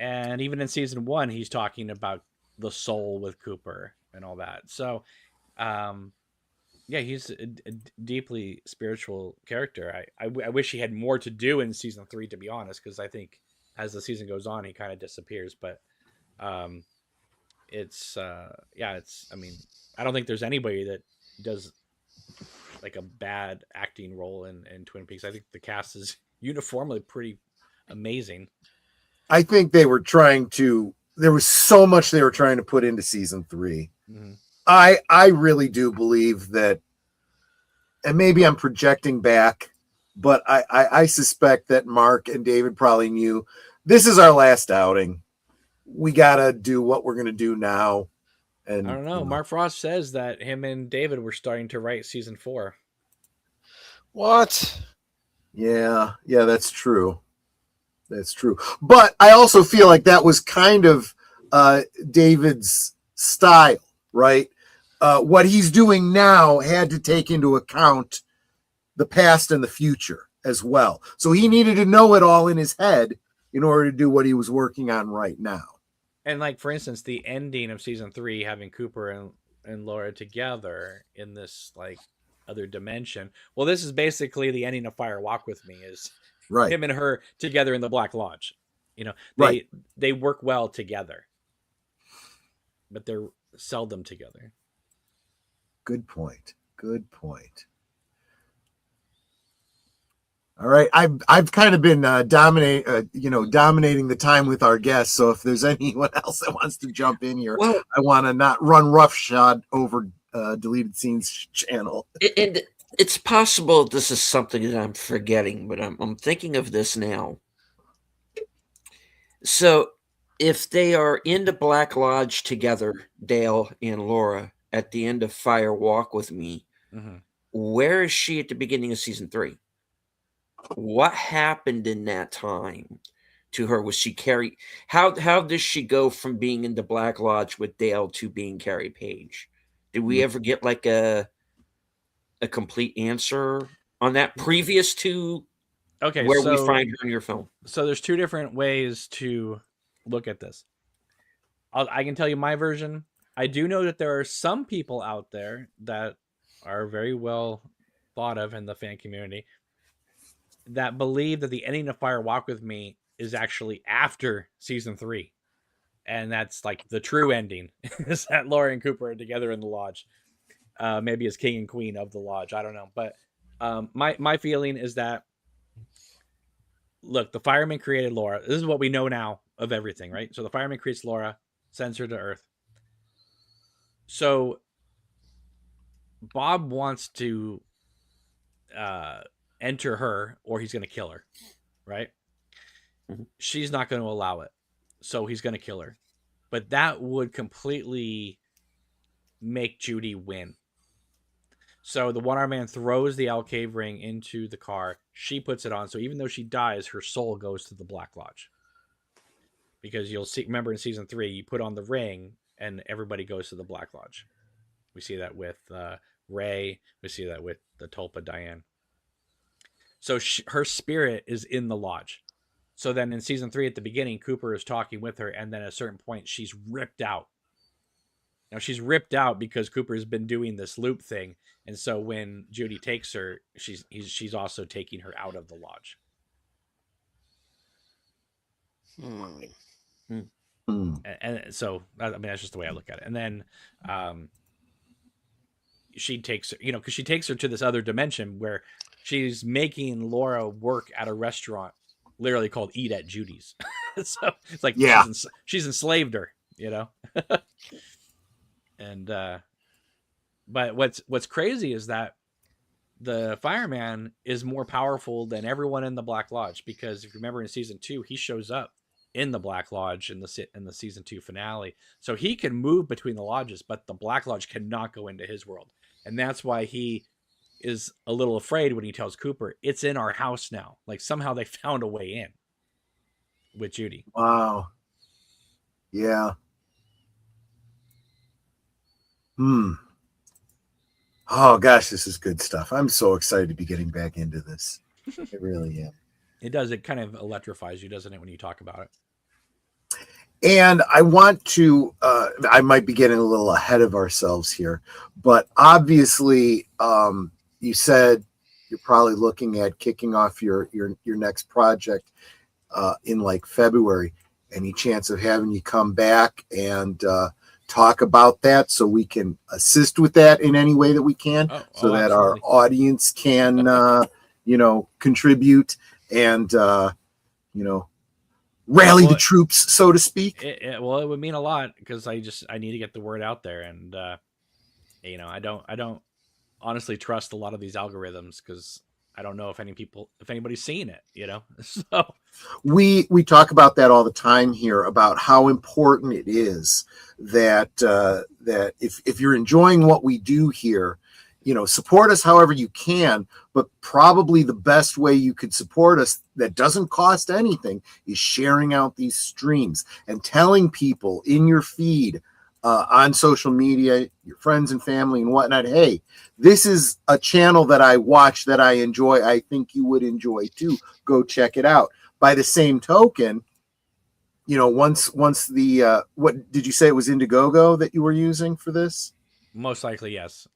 And even in season 1, he's talking about the soul with Cooper and all that. So, yeah, he's a deeply spiritual character. I wish he had more to do in season 3, to be honest, because I think as the season goes on, he kind of disappears. But I mean, I don't think there's anybody that does like a bad acting role in Twin Peaks. I think the cast is uniformly pretty amazing. I think there was so much they were trying to put into season 3. Mm-hmm. I really do believe that, and maybe I'm projecting back, but I suspect that Mark and David probably knew this is our last outing. We got to do what we're going to do now. And I don't know. Mark Frost says that him and David were starting to write season 4. What? Yeah, that's true. That's true. But I also feel like that was kind of David's style, right? What he's doing now had to take into account the past and the future as well. So he needed to know it all in his head in order to do what he was working on right now. And like, for instance, the ending of season 3, having Cooper and Laura together in this like other dimension. Well, this is basically the ending of Fire Walk with Me, is right, him and her together in the Black Lodge. You know, they work well together, but they're seldom together. Good point. All right, I've kind of been dominating the time with our guests. So if there's anyone else that wants to jump in here, well, I want to not run roughshod over Deleted Scenes channel. And it's possible this is something that I'm forgetting, but I'm thinking of this now. So if they are in the Black Lodge together, Dale and Laura, at the end of Fire Walk with Me, where is she at the beginning of season 3? What happened in that time to her? Was she Carrie? How does she go from being in the Black Lodge with Dale to being Carrie Page? Did we ever get like a complete answer on that previous to where we find her in your film? So there's 2 different ways to look at this. I can tell you my version. I do know that there are some people out there that are very well thought of in the fan community that believe that the ending of Fire Walk with Me is actually after season 3. And that's like the true ending is that Laura and Cooper are together in the lodge, maybe as king and queen of the lodge. I don't know. But my feeling is that, look, the fireman created Laura. This is what we know now of everything, right? So the fireman creates Laura, sends her to Earth. So Bob wants to enter her, or he's going to kill her, right? Mhm. She's not going to allow it, so he's going to kill her. But that would completely make Judy win. So the one-armed man throws the Alcave ring into the car. She puts it on. So even though she dies, her soul goes to the Black Lodge. Because you'll see, remember in season 3, you put on the ring and everybody goes to the Black Lodge. We see that with Ray. We see that with the Tulpa Diane. So her spirit is in the lodge. So then in season 3 at the beginning, Cooper is talking with her, and then at a certain point, she's ripped out. Now she's ripped out because Cooper has been doing this loop thing, and so when Judy takes her, she's also taking her out of the lodge. And so I mean that's just the way I look at it. And then she takes her, because she takes her to this other dimension where she's making Laura work at a restaurant, literally called Eat at Judy's. So it's like she's enslaved her, And but what's crazy is that the fireman is more powerful than everyone in the Black Lodge, because if you remember in season 2, he shows up in the Black Lodge in the season 2 finale, so he can move between the lodges, but the Black Lodge cannot go into his world, and that's why he is a little afraid when he tells Cooper, "It's in our house now." Like somehow they found a way in with Judy. Wow. Yeah. Oh gosh, this is good stuff. I'm so excited to be getting back into this. I really am. It does. It kind of electrifies you, doesn't it, when you talk about it? And I want to, I might be getting a little ahead of ourselves here, but obviously, you said you're probably looking at kicking off your next project in like February. Any chance of having you come back and talk about that so we can assist with that in any way that we can, that absolutely. our audience can, contribute and, rally the troops, so to speak? It would mean a lot, because I need to get the word out there, and I don't honestly trust a lot of these algorithms, because I don't know if anybody's seen it, So we talk about that all the time here, about how important it is that that if you're enjoying what we do here, support us however you can, but probably the best way you could support us that doesn't cost anything is sharing out these streams and telling people in your feed, on social media, your friends and family and whatnot, hey, this is a channel that I watch that I enjoy. I think you would enjoy too. Go check it out. By the same token, once the what did you say, it was Indiegogo that you were using for this? Most likely, yes.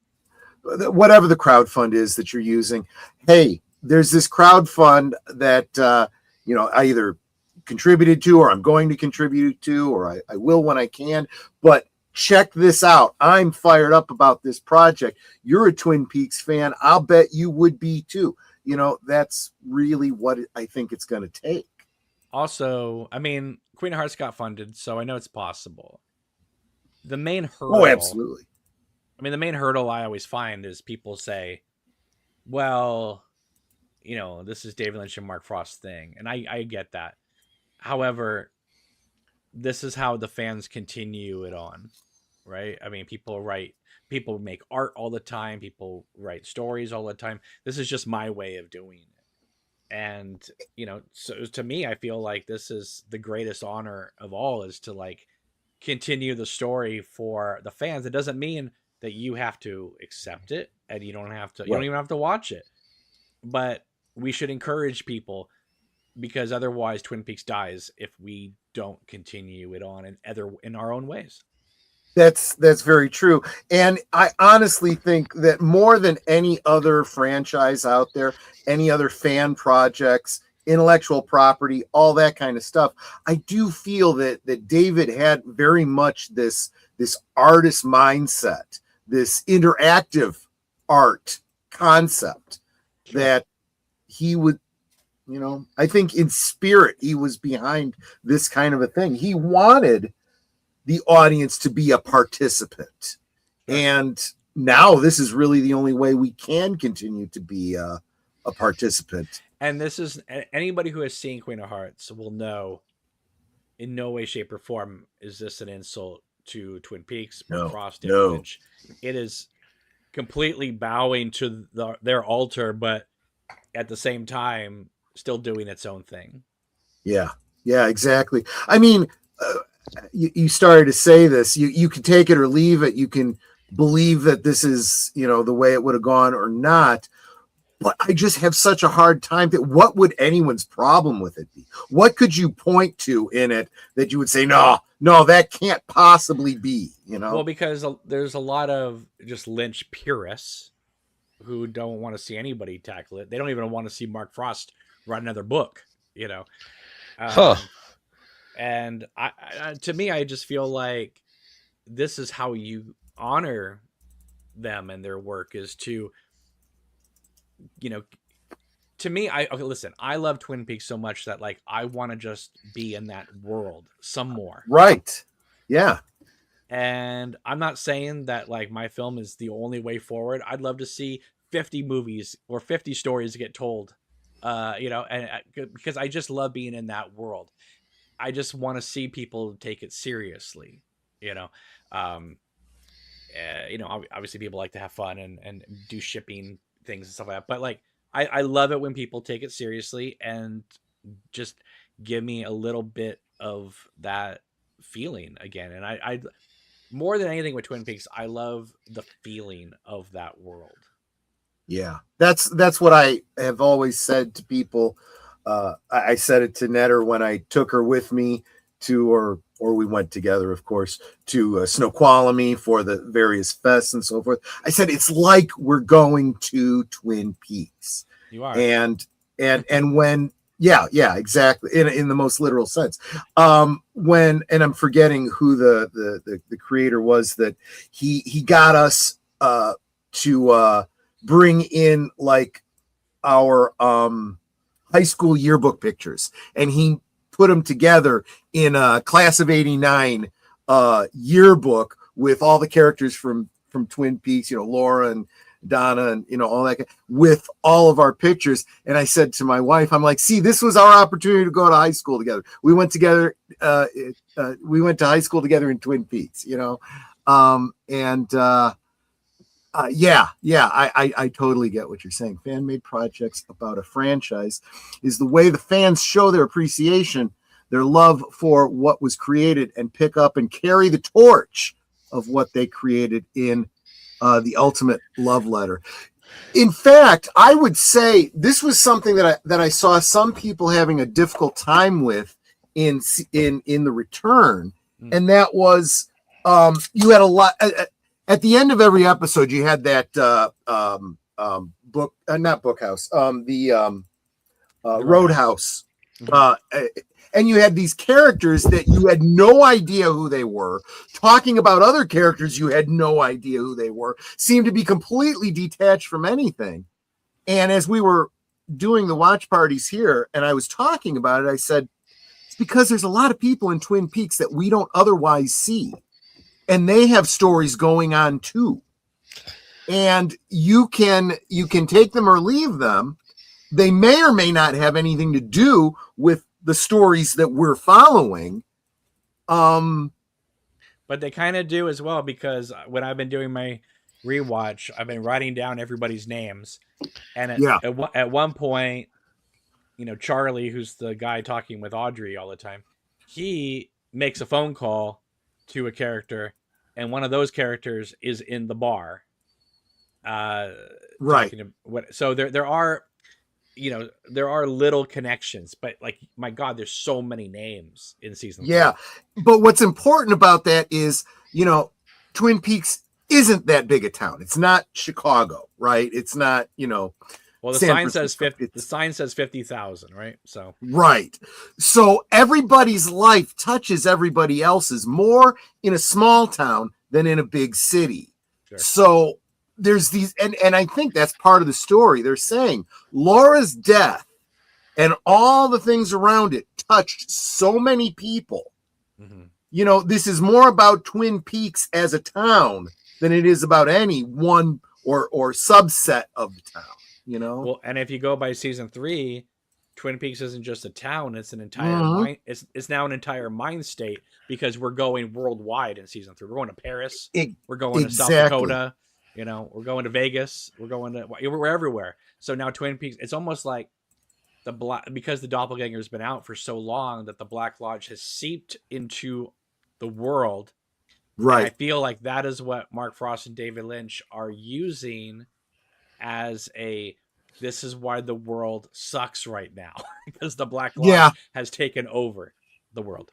Whatever the crowdfund is that you're using, hey, there's this crowdfund that I either contributed to, or I'm going to contribute to, or I will when I can. But check this out. I'm fired up about this project. You're a Twin Peaks fan. I'll bet you would be too. That's really what I think it's going to take. Also, I mean, Queen of Hearts got funded, so I know it's possible. The main hurdle. Oh, absolutely. I mean, the main hurdle I always find is people say, well, this is David Lynch and Mark Frost's thing. And I get that. However, this is how the fans continue it on, right? I mean, people make art all the time. People write stories all the time. This is just my way of doing it. And, so to me, I feel like this is the greatest honor of all, is to continue the story for the fans. It doesn't mean that you have to accept it, and you don't even have to watch it, but we should encourage people because otherwise Twin Peaks dies if we don't continue it on in our own ways. That's very true. And I honestly think that more than any other franchise out there, any other fan projects, intellectual property, all that kind of stuff, I do feel that David had very much this artist mindset, this interactive art concept that he would, I think in spirit, he was behind this kind of a thing. He wanted the audience to be a participant. And now this is really the only way we can continue to be a participant. And this is, anybody who has seen Queen of Hearts will know in no way, shape, or form is this an insult to Twin Peaks, No, Frost, no. Lynch. It is completely bowing to their altar, but at the same time still doing its own thing. Yeah, exactly. I mean, you started to say this. You can take it or leave it. You can believe that this is, the way it would have gone or not. But I just have such a hard time that what would anyone's problem with it be? What could you point to in it that you would say, no, that can't possibly be, Well, because there's a lot of just Lynch purists who don't want to see anybody tackle it. They don't even want to see Mark Frost write another book, And to me, I just feel like this is how you honor them and their work, is to, to me, listen, I love Twin Peaks so much that like, I want to just be in that world some more. Right. Yeah. And I'm not saying that like my film is the only way forward. I'd love to see 50 movies or 50 stories get told, and because I just love being in that world. I just want to see people take it seriously, obviously people like to have fun and do shipping things and stuff like that. But like, I love it when people take it seriously and just give me a little bit of that feeling again. And I more than anything with Twin Peaks, I love the feeling of that world. Yeah, that's what I have always said to people. I said it to Netter when I took her with me to, or we went together, of course, to Snoqualmie for the various fests and so forth. I said, it's like we're going to Twin Peaks. You are. And when, yeah, exactly. In the most literal sense. When, and I'm forgetting who the creator was, that he got us to bring in like our high school yearbook pictures, and he put them together in a class of 89 yearbook with all the characters from Twin Peaks, Laura and Donna and all that, with all of our pictures. And I said to my wife, I'm like, see, this was our opportunity to go to high school together. We went together, we went to high school together in Twin Peaks, I totally get what you're saying. Fan-made projects about a franchise is the way the fans show their appreciation, their love for what was created, and pick up and carry the torch of what they created in the ultimate love letter. In fact, I would say this was something that I saw some people having a difficult time with in the return, and that was you had a lot. At the end of every episode, you had that book, not Bookhouse, the Roadhouse. And you had these characters that you had no idea who they were, talking about other characters you had no idea who they were, seemed to be completely detached from anything. And as we were doing the watch parties here, and I was talking about it, I said, it's because there's a lot of people in Twin Peaks that we don't otherwise see. And they have stories going on too. And you can take them or leave them. They may or may not have anything to do with the stories that we're following. But they kind of do as well, because when I've been doing my rewatch, I've been writing down everybody's names. And at one point, Charlie, who's the guy talking with Audrey all the time, he makes a phone call to a character, and one of those characters is in the bar. Right. So there are there are little connections, but like, my God, there's so many names in season 3. Yeah. But what's important about that is, Twin Peaks isn't that big a town. It's not Chicago, right? It's not, Well, the San sign says Francisco. 50. The sign says 50,000, right? So right. So everybody's life touches everybody else's more in a small town than in a big city. Sure. So there's these, and I think that's part of the story. They're saying Laura's death and all the things around it touched so many people. Mm-hmm. This is more about Twin Peaks as a town than it is about any one or subset of the town. Well, and if you go by season 3, Twin Peaks isn't just a town; it's an entire mind. It's now an entire mind state, because we're going worldwide in season 3. We're going to Paris. We're going to South Dakota. We're going to Vegas. We're everywhere. So now Twin Peaks. It's almost like because the doppelganger's been out for so long that the Black Lodge has seeped into the world. Right. And I feel like that is what Mark Frost and David Lynch are using as this is why the world sucks right now, because the Black Lodge has taken over the world.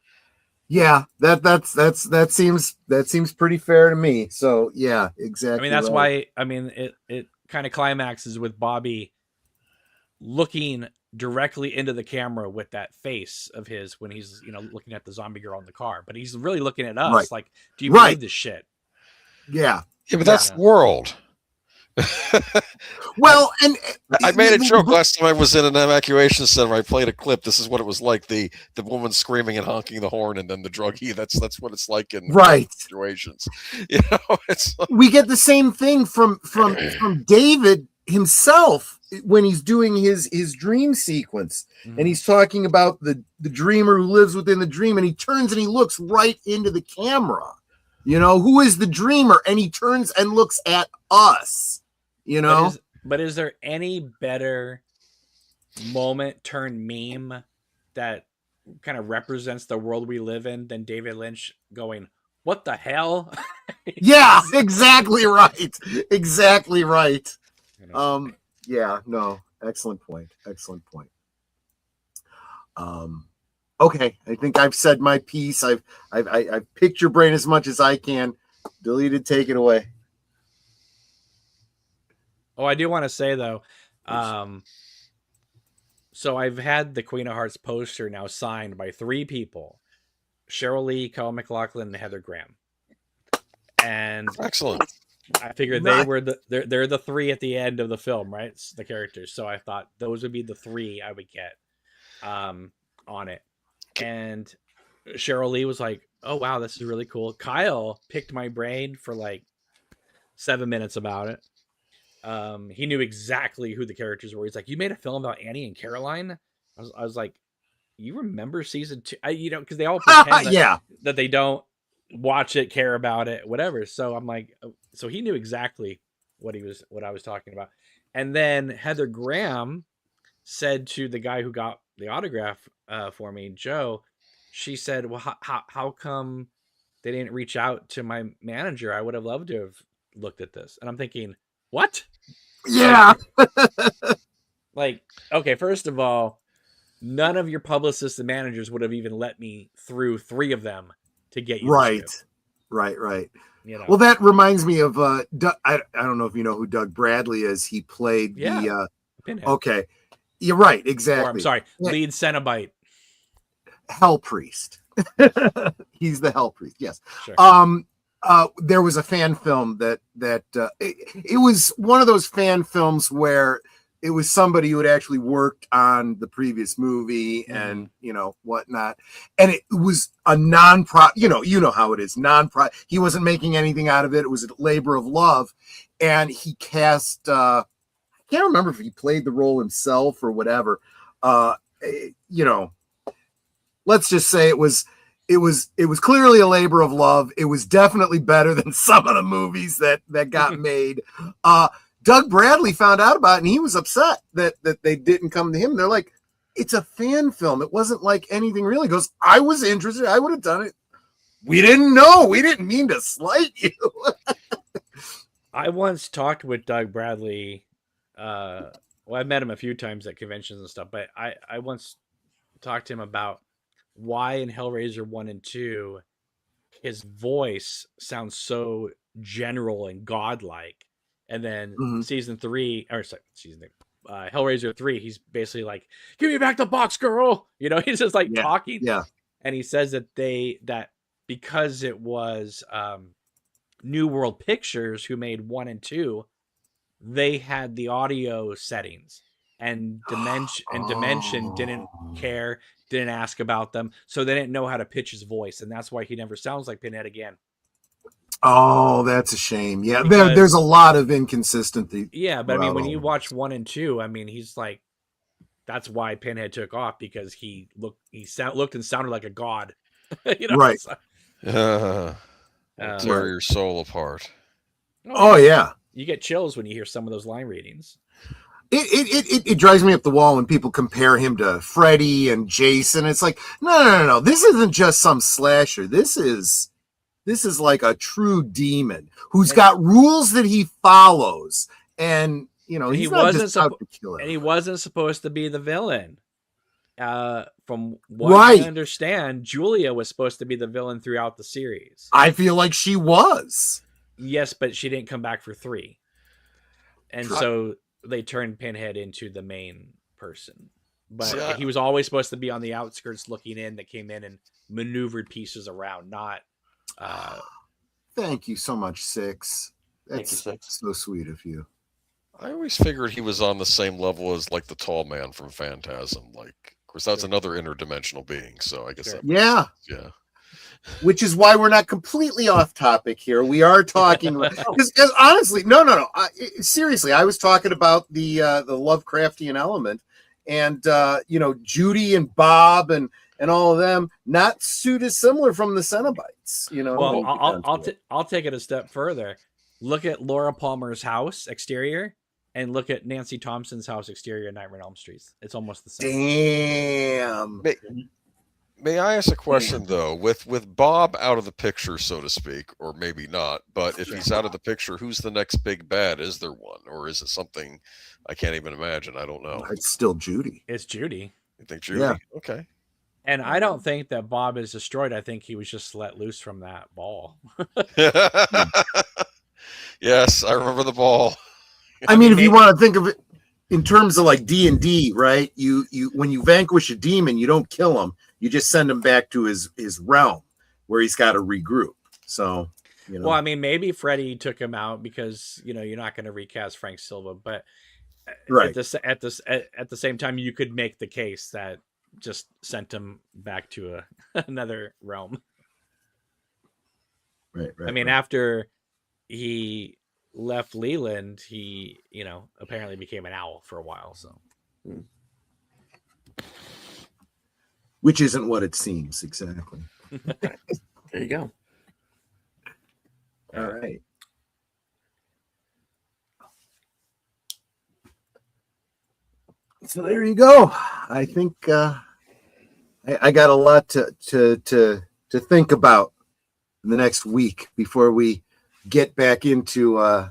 Yeah, that seems pretty fair to me. So yeah, exactly. I mean, that's why. I mean, it kind of climaxes with Bobby looking directly into the camera with that face of his when he's looking at the zombie girl in the car, but he's really looking at us like, do you believe this shit? Yeah, but that's the world. Well, and I made a joke last time I was in an evacuation center. I played a clip. This is what it was like: the woman screaming and honking the horn, and then the druggie. That's what it's like in situations. We get the same thing from David himself when he's doing his dream sequence, and he's talking about the dreamer who lives within the dream, and he turns and he looks right into the camera. Who is the dreamer? And he turns and looks at us. But is there any better moment turn meme that kind of represents the world we live in than David Lynch going, "What the hell?" Yeah, exactly right. Exactly right. Yeah, no, excellent point. Okay, I think I've said my piece. I've picked your brain as much as I can. Deleted, take it away. Oh, I do want to say though, so I've had the Queen of Hearts poster now signed by 3 people: Cheryl Lee, Kyle MacLachlan, and Heather Graham. And excellent. I figured they're the 3 at the end of the film, right? It's the characters. So I thought those would be the 3 I would get on it. And Cheryl Lee was like, "Oh wow, this is really cool." Kyle picked my brain for like 7 minutes about it. He knew exactly who the characters were. He's like, "You made a film about Annie and Caroline?" I was like, "You remember season 2?" Because they all pretend that they don't watch it, care about it, whatever. So I'm like, so he knew exactly what I was talking about. And then Heather Graham said to the guy who got the autograph for me, Joe, she said, "Well, how come they didn't reach out to my manager? I would have loved to have looked at this." And I'm thinking, what? Yeah. Like, okay, first of all, none of your publicists and managers would have even let me through 3 of them to get you. Right. Well, that reminds me of Doug, I don't know if you know who Doug Bradley is. He played the Pinhead. Okay. You're right, exactly. Or, I'm sorry, lead Cenobite. Hell Priest. He's the Hell Priest, yes. Sure. There was a fan film that it was one of those fan films where it was somebody who had actually worked on the previous movie and whatnot, and it was a non-profit. You know how it is, non-profit. He wasn't making anything out of it. It was a labor of love, and he cast. I can't remember if he played the role himself or whatever. Let's just say it was clearly a labor of love. It was definitely better than some of the movies that got made. Doug Bradley found out about it, and he was upset that they didn't come to him. They're like, "It's a fan film. It wasn't like anything real." He goes, "I was interested. I would have done it. We didn't know. We didn't mean to slight you." I once talked with Doug Bradley Well, I've met him a few times at conventions and stuff, but I once talked to him about why in Hellraiser 1 and 2 his voice sounds so general and godlike, and then season 3 or sorry, Hellraiser 3, he's basically like, "Give me back the box, girl." You know, he's just like talking. Yeah. And he says that because it was New World Pictures who made 1 and 2, they had the audio settings, and Dimension didn't care, didn't ask about them, so they didn't know how to pitch his voice, and that's why he never sounds like Pinhead again. Oh, that's a shame. Yeah, there's a lot of inconsistency. Yeah, but I mean, when you watch 1 and 2, I mean, he's like, that's why Pinhead took off, because he looked and sounded like a god. You know, right? Tear your soul apart. Oh yeah, you get chills when you hear some of those line readings. It drives me up the wall when people compare him to Freddy and Jason. It's like, no. This isn't just some slasher. This is like a true demon who's got rules that he follows, and you know, he's not just out to kill him. And he wasn't supposed to be the villain. From what I understand, Julia was supposed to be the villain throughout the series. I feel like she was. Yes, but she didn't come back for 3. And so they turned Pinhead into the main person. But he was always supposed to be on the outskirts looking in, that came in and maneuvered pieces around, not... Thank you so much, Six. That's so sweet of you. I always figured he was on the same level as like the tall man from Phantasm. Like, of course, that's another interdimensional being. So I guess that yeah. Which is why we're not completely off topic here. We are talking because honestly, no. Seriously, I was talking about the Lovecraftian element, and you know, Judy and Bob and all of them, not too dissimilar from the Cenobites. You know, well, I'll take it a step further. Look at Laura Palmer's house exterior, and look at Nancy Thompson's house exterior in Nightmare on Elm Street. It's almost the same. Damn. May I ask a question though? With Bob out of the picture, so to speak, or maybe not, but if he's out of the picture, who's the next big bad? Is there one, or is it something I can't even imagine? I don't know. It's still Judy. It's Judy. You think Judy? Yeah. Okay. And I don't think that Bob is destroyed. I think he was just let loose from that ball. Yes, I remember the ball. I mean, if you want to think of it in terms of like D&D, right? You when you vanquish a demon, you don't kill him. You just send him back to his realm where he's got to regroup. So, you know. Well, I mean, maybe Freddy took him out because, you know, you're not going to recast Frank Silva, but at the same time, you could make the case that just sent him back to another realm. Right. I mean, after he left Leland, he, you know, apparently became an owl for a while. So, which isn't what it seems exactly. There you go. All right. So there you go. I think I got a lot to think about in the next week before we get back into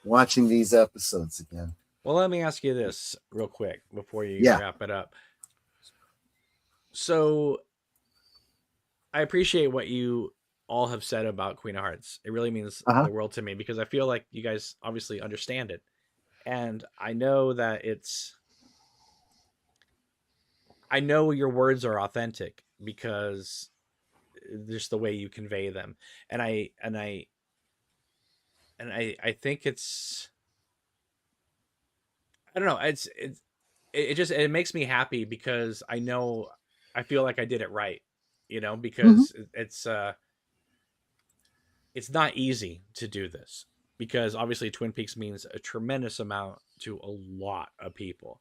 watching these episodes again. Well, let me ask you this real quick before you wrap it up. So I appreciate what you all have said about Queen of Hearts. It really means the world to me, because I feel like you guys obviously understand it. And I know that I know your words are authentic because just the way you convey them. And I think it's, I don't know. It makes me happy because I feel like I did it right, you know, because it's not easy to do this, because obviously Twin Peaks means a tremendous amount to a lot of people.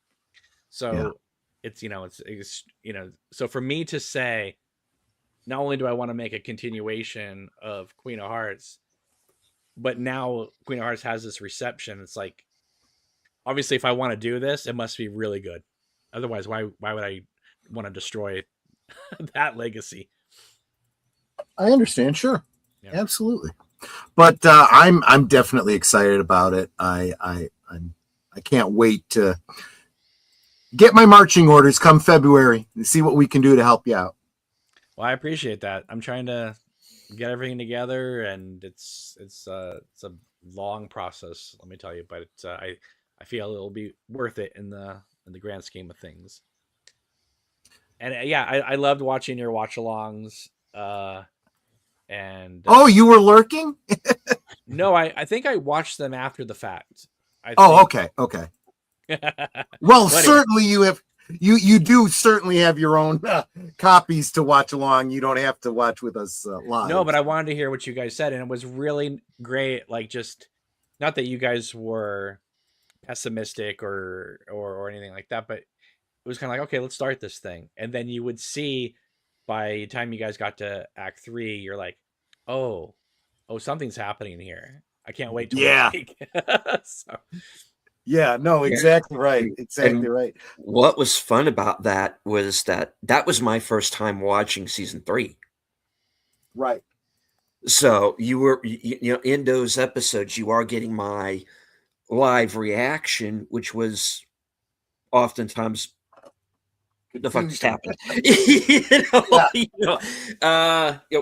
So it's, you know, it's, you know, so for me to say, not only do I want to make a continuation of Queen of Hearts, but now Queen of Hearts has this reception. It's like, obviously, if I want to do this, it must be really good. Otherwise, why would I want to destroy that legacy? I understand. Sure. Yeah. Absolutely. But I'm definitely excited about it. I'm I can't wait to get my marching orders come February and see what we can do to help you out. Well, I appreciate that. I'm trying to get everything together, and it's a long process, let me tell you. But I feel it'll be worth it in the grand scheme of things. And yeah, I loved watching your watch-alongs. Oh, you were lurking? No, I think I watched them after the fact. Okay. Well, But anyway. certainly you do certainly have your own copies to watch along. You don't have to watch with us live. No, but I wanted to hear what you guys said, and it was really great. Like, just not that you guys were pessimistic or anything like that, but it was kind of like, okay, let's start this thing. And then you would see by the time you guys got to Act 3, you're like, oh, something's happening here. I can't wait till next week. So. Yeah, no, exactly right. Exactly right. What was fun about that was that was my first time watching season 3. Right. So you were, in those episodes, you are getting my live reaction, which was oftentimes, what the fuck just happened?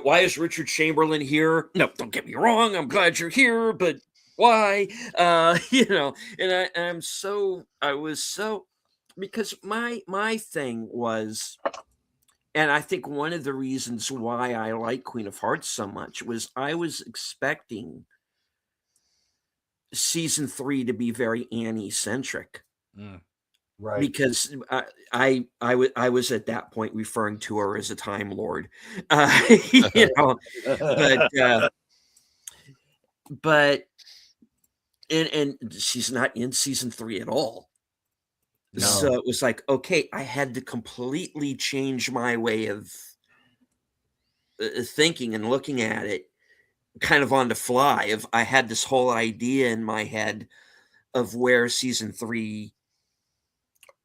Why is Richard Chamberlain here? No, don't get me wrong. I'm glad you're here, but why? And I was so, because my thing was, and I think one of the reasons why I like Queen of Hearts so much was I was expecting season 3 to be very Annie centric. Right. Because I was at that point referring to her as a Time Lord, but and she's not in season 3 at all. No. So it was like, okay, I had to completely change my way of thinking and looking at it, kind of on the fly. I had this whole idea in my head of where season 3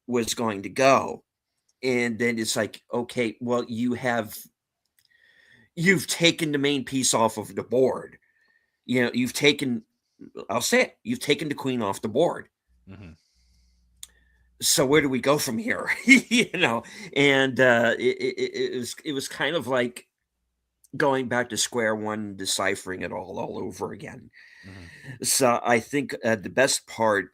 was going to go, and then it's like, okay, well, you've taken the main piece off of the board. You've taken the queen off the board. Mm-hmm. So where do we go from here? And it was kind of like going back to square one, deciphering it all over again. Mm-hmm. So I think the best part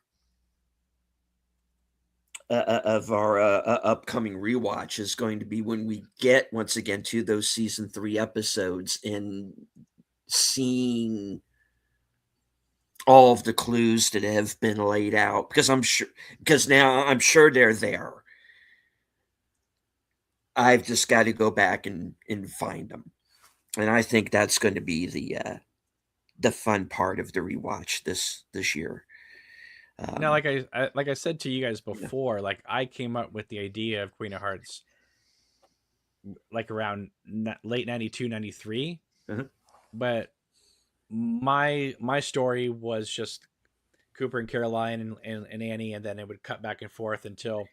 of our upcoming rewatch is going to be when we get once again to those season 3 episodes and seeing all of the clues that have been laid out, because now I'm sure they're there. I've just got to go back and find them, and I think that's going to be the fun part of the rewatch this year. Now, like I said to you guys before, like I came up with the idea of Queen of Hearts like around late 92, 93. Uh-huh. But my story was just Cooper and Caroline and Annie, and then it would cut back and forth until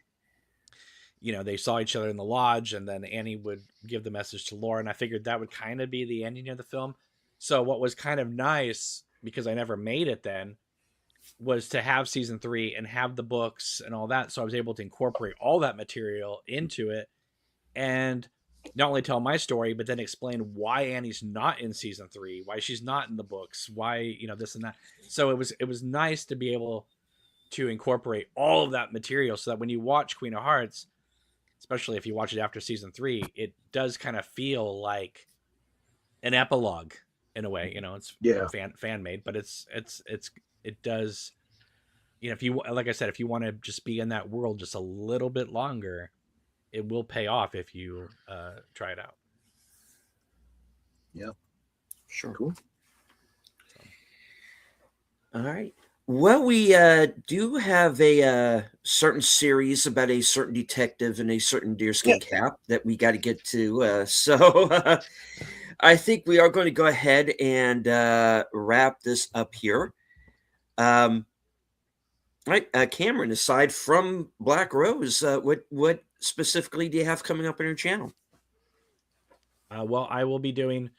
they saw each other in the lodge, and then Annie would give the message to Laura, and I figured that would kind of be the ending of the film. So what was kind of nice, because I never made it then, was to have season 3 and have the books and all that. So I was able to incorporate all that material into it and not only tell my story, but then explain why Annie's not in season 3, why she's not in the books, why, this and that. So it was nice to be able to incorporate all of that material so that when you watch Queen of Hearts, especially if you watch it after season 3, it does kind of feel like an epilogue in a way. It's fan made, but it does, if you, like I said, if you want to just be in that world just a little bit longer, it will pay off if you try it out. Yeah, sure. Cool. All right. Well, we do have a certain series about a certain detective and a certain deerskin cap that we got to get to. So I think we are going to go ahead and wrap this up here. Right, Cameron, aside from Black Rose, what specifically do you have coming up on your channel? Well, I will be doing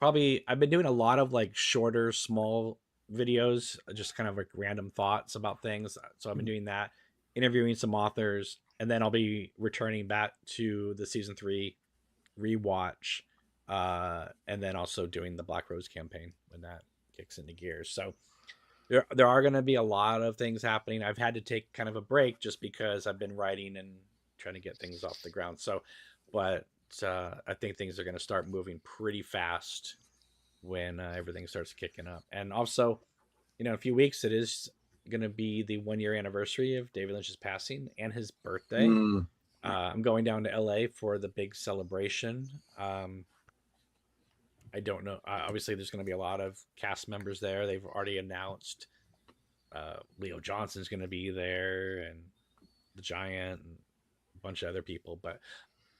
I've been doing a lot of like shorter, small videos, just kind of like random thoughts about things. So I've been doing that, interviewing some authors, and then I'll be returning back to the season 3 rewatch, and then also doing the Black Rose campaign when that kicks into gear. So there are going to be a lot of things happening. I've had to take kind of a break just because I've been writing and trying to get things off the ground. So, but I think things are going to start moving pretty fast when everything starts kicking up. And also, in a few weeks, it is going to be the 1-year anniversary of David Lynch's passing and his birthday. I'm going down to LA for the big celebration. I don't know. Obviously, there's going to be a lot of cast members there. They've already announced Leo Johnson's going to be there, and the Giant, and a bunch of other people. But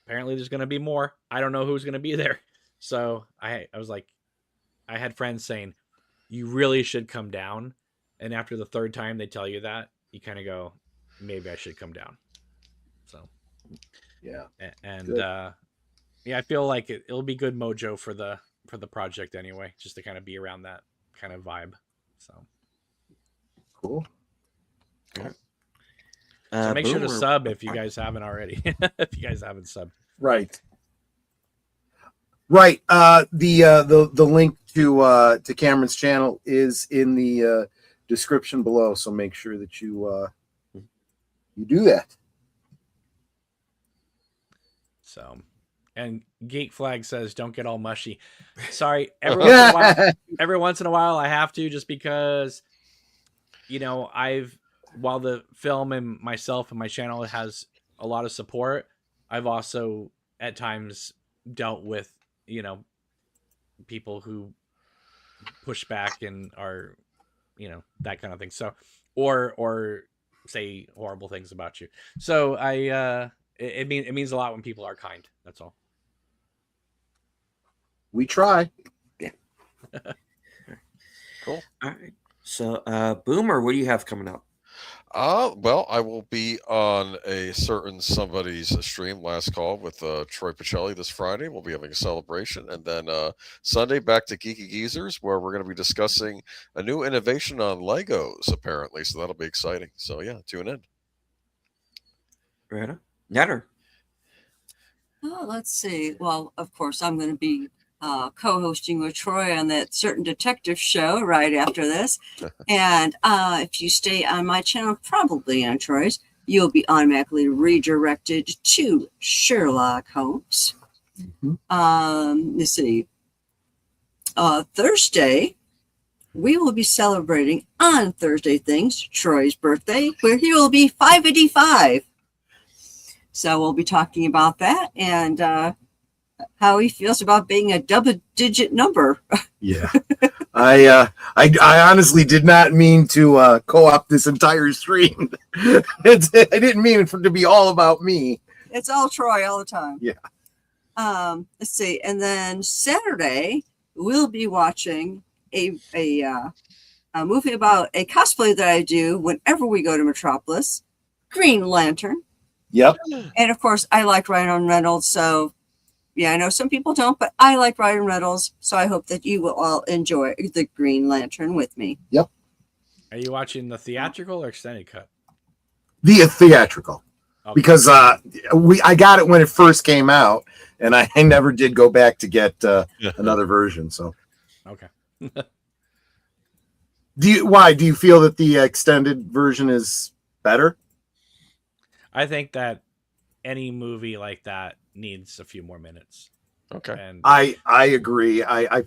apparently, there's going to be more. I don't know who's going to be there. So I was like, I had friends saying, you really should come down. And after the third time they tell you that, you kind of go, maybe I should come down. So yeah, and I feel like it'll be good mojo for the project anyway, just to kind of be around that kind of vibe. So cool. So make sure to sub if you guys haven't already. If you guys haven't subbed. Right. The link to Cameron's channel is in the description below, so make sure that you do that. So, and Geek Flag says, "Don't get all mushy." Sorry, every once in a while I have to, just because, while the film and myself and my channel has a lot of support, I've also at times dealt with people who push back and are that kind of thing, so or say horrible things about you. So it means a lot when people are kind. That's all. We try. Yeah. Cool. All right. So Boomer, what do you have coming up? Well, I will be on a certain somebody's stream, Last Call, with Troy Pacelli this Friday. We'll be having a celebration. And then Sunday, back to Geeky Geezers, where we're going to be discussing a new innovation on Legos, apparently. So that'll be exciting. So, yeah, tune in. Retta? Netter? Oh, let's see. Well, of course, I'm going to be co-hosting with Troy on that certain detective show right after this. And if you stay on my channel, probably on Troy's, you'll be automatically redirected to Sherlock Holmes. Let's see. Thursday, we will be celebrating on Thursday Things, Troy's birthday, where he will be 585. So we'll be talking about that and how he feels about being a double-digit number. Yeah, I honestly did not mean to co-opt this entire stream. I didn't mean it to be all about me. It's all Troy all the time. Yeah. Let's see, and then Saturday we'll be watching a movie about a cosplay that I do whenever we go to Metropolis, Green Lantern. Yep. And of course, I like Ryan Reynolds, so yeah, I know some people don't, but I like Ryan Reynolds, so I hope that you will all enjoy the Green Lantern with me. Yep. Are you watching the theatrical or extended cut? The theatrical, okay. Because I got it when it first came out, and I never did go back to get another version. So okay. Do you feel that the extended version is better? I think that any movie like that needs a few more minutes. Okay. And I agree. I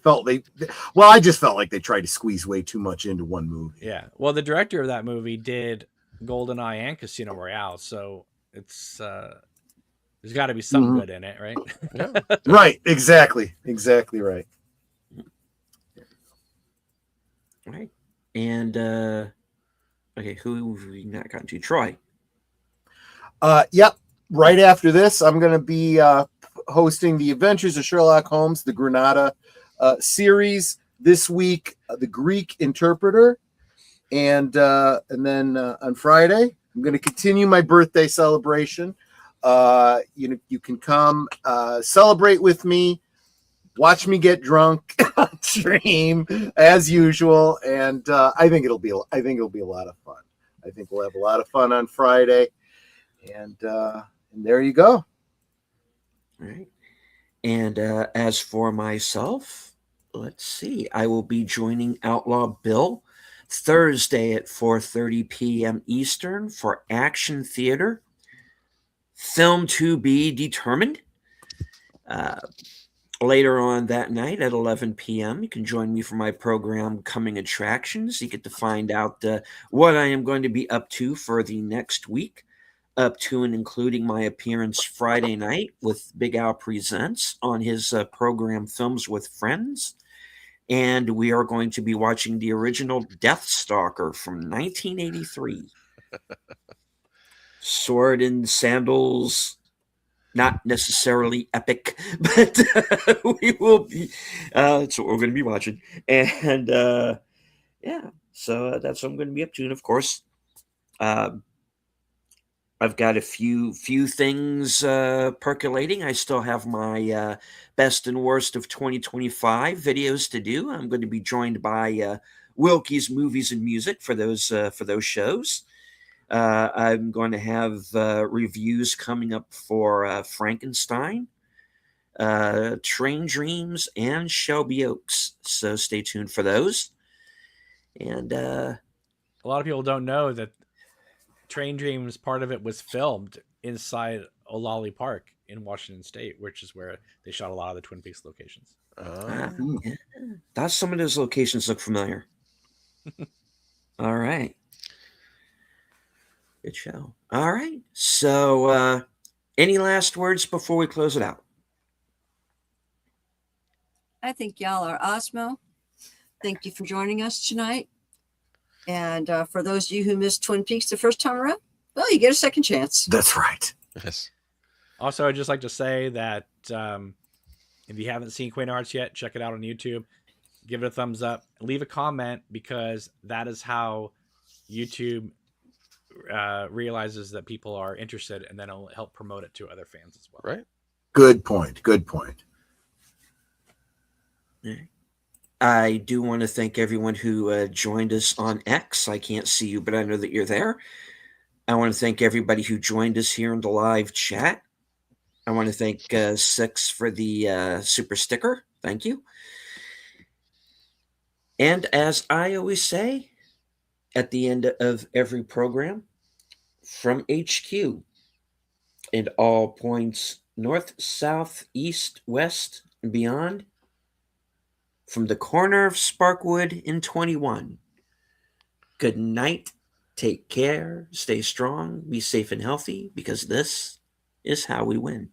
just felt like they tried to squeeze way too much into one movie. yeah. Well, the director of that movie did GoldenEye and Casino Royale, so it's there's got to be some good in it, right? Yeah. Right. Exactly right. All right. And okay, who have we not gotten to? Troy. Yep. Right after this, I'm going to be hosting the Adventures of Sherlock Holmes, the Granada series this week, the Greek Interpreter, and then on Friday, I'm going to continue my birthday celebration. You can come celebrate with me, watch me get drunk, on stream as usual, and I think it'll be a lot of fun. I think we'll have a lot of fun on Friday, and there you go. All right. And as for myself, let's see. I will be joining Outlaw Bill Thursday at 4:30 p.m. Eastern for Action Theater. Film to be determined. Later on that night at 11 p.m., you can join me for my program Coming Attractions. You get to find out what I am going to be up to for the next week, up to and including my appearance Friday night with Big Al Presents on his program Films with Friends. And we are going to be watching the original Death Stalker from 1983. Sword and sandals, not necessarily epic, but we will be. That's what we're going to be watching, and yeah, so that's what I'm going to be up to. And of course, I've got a few things percolating. I still have my best and worst of 2025 videos to do. I'm going to be joined by Wilkie's Movies and Music for those shows. I'm going to have reviews coming up for Frankenstein, Train Dreams, and Shelby Oaks. So stay tuned for those. And a lot of people don't know that Train Dreams, part of it was filmed inside Olali Park in Washington State, which is where they shot a lot of the Twin Peaks locations. Yeah. That's some of those locations look familiar. All right. Good show. All right. So, any last words before we close it out? I think y'all are awesome. Thank you for joining us tonight. And for those of you who missed Twin Peaks the first time around, well, you get a second chance. That's right. Yes. Also, I'd just like to say that if you haven't seen Quaint Arts yet, check it out on YouTube. Give it a thumbs up. Leave a comment, because that is how YouTube realizes that people are interested, and then it'll help promote it to other fans as well. Right. Good point. I do want to thank everyone who joined us on X. I can't see you, but I know that you're there. I want to thank everybody who joined us here in the live chat. I want to thank Six for the super sticker. Thank you. And as I always say at the end of every program, from HQ and all points north, south, east, west, and beyond, from the corner of Sparkwood in 21, good night, take care, stay strong, be safe and healthy, because this is how we win.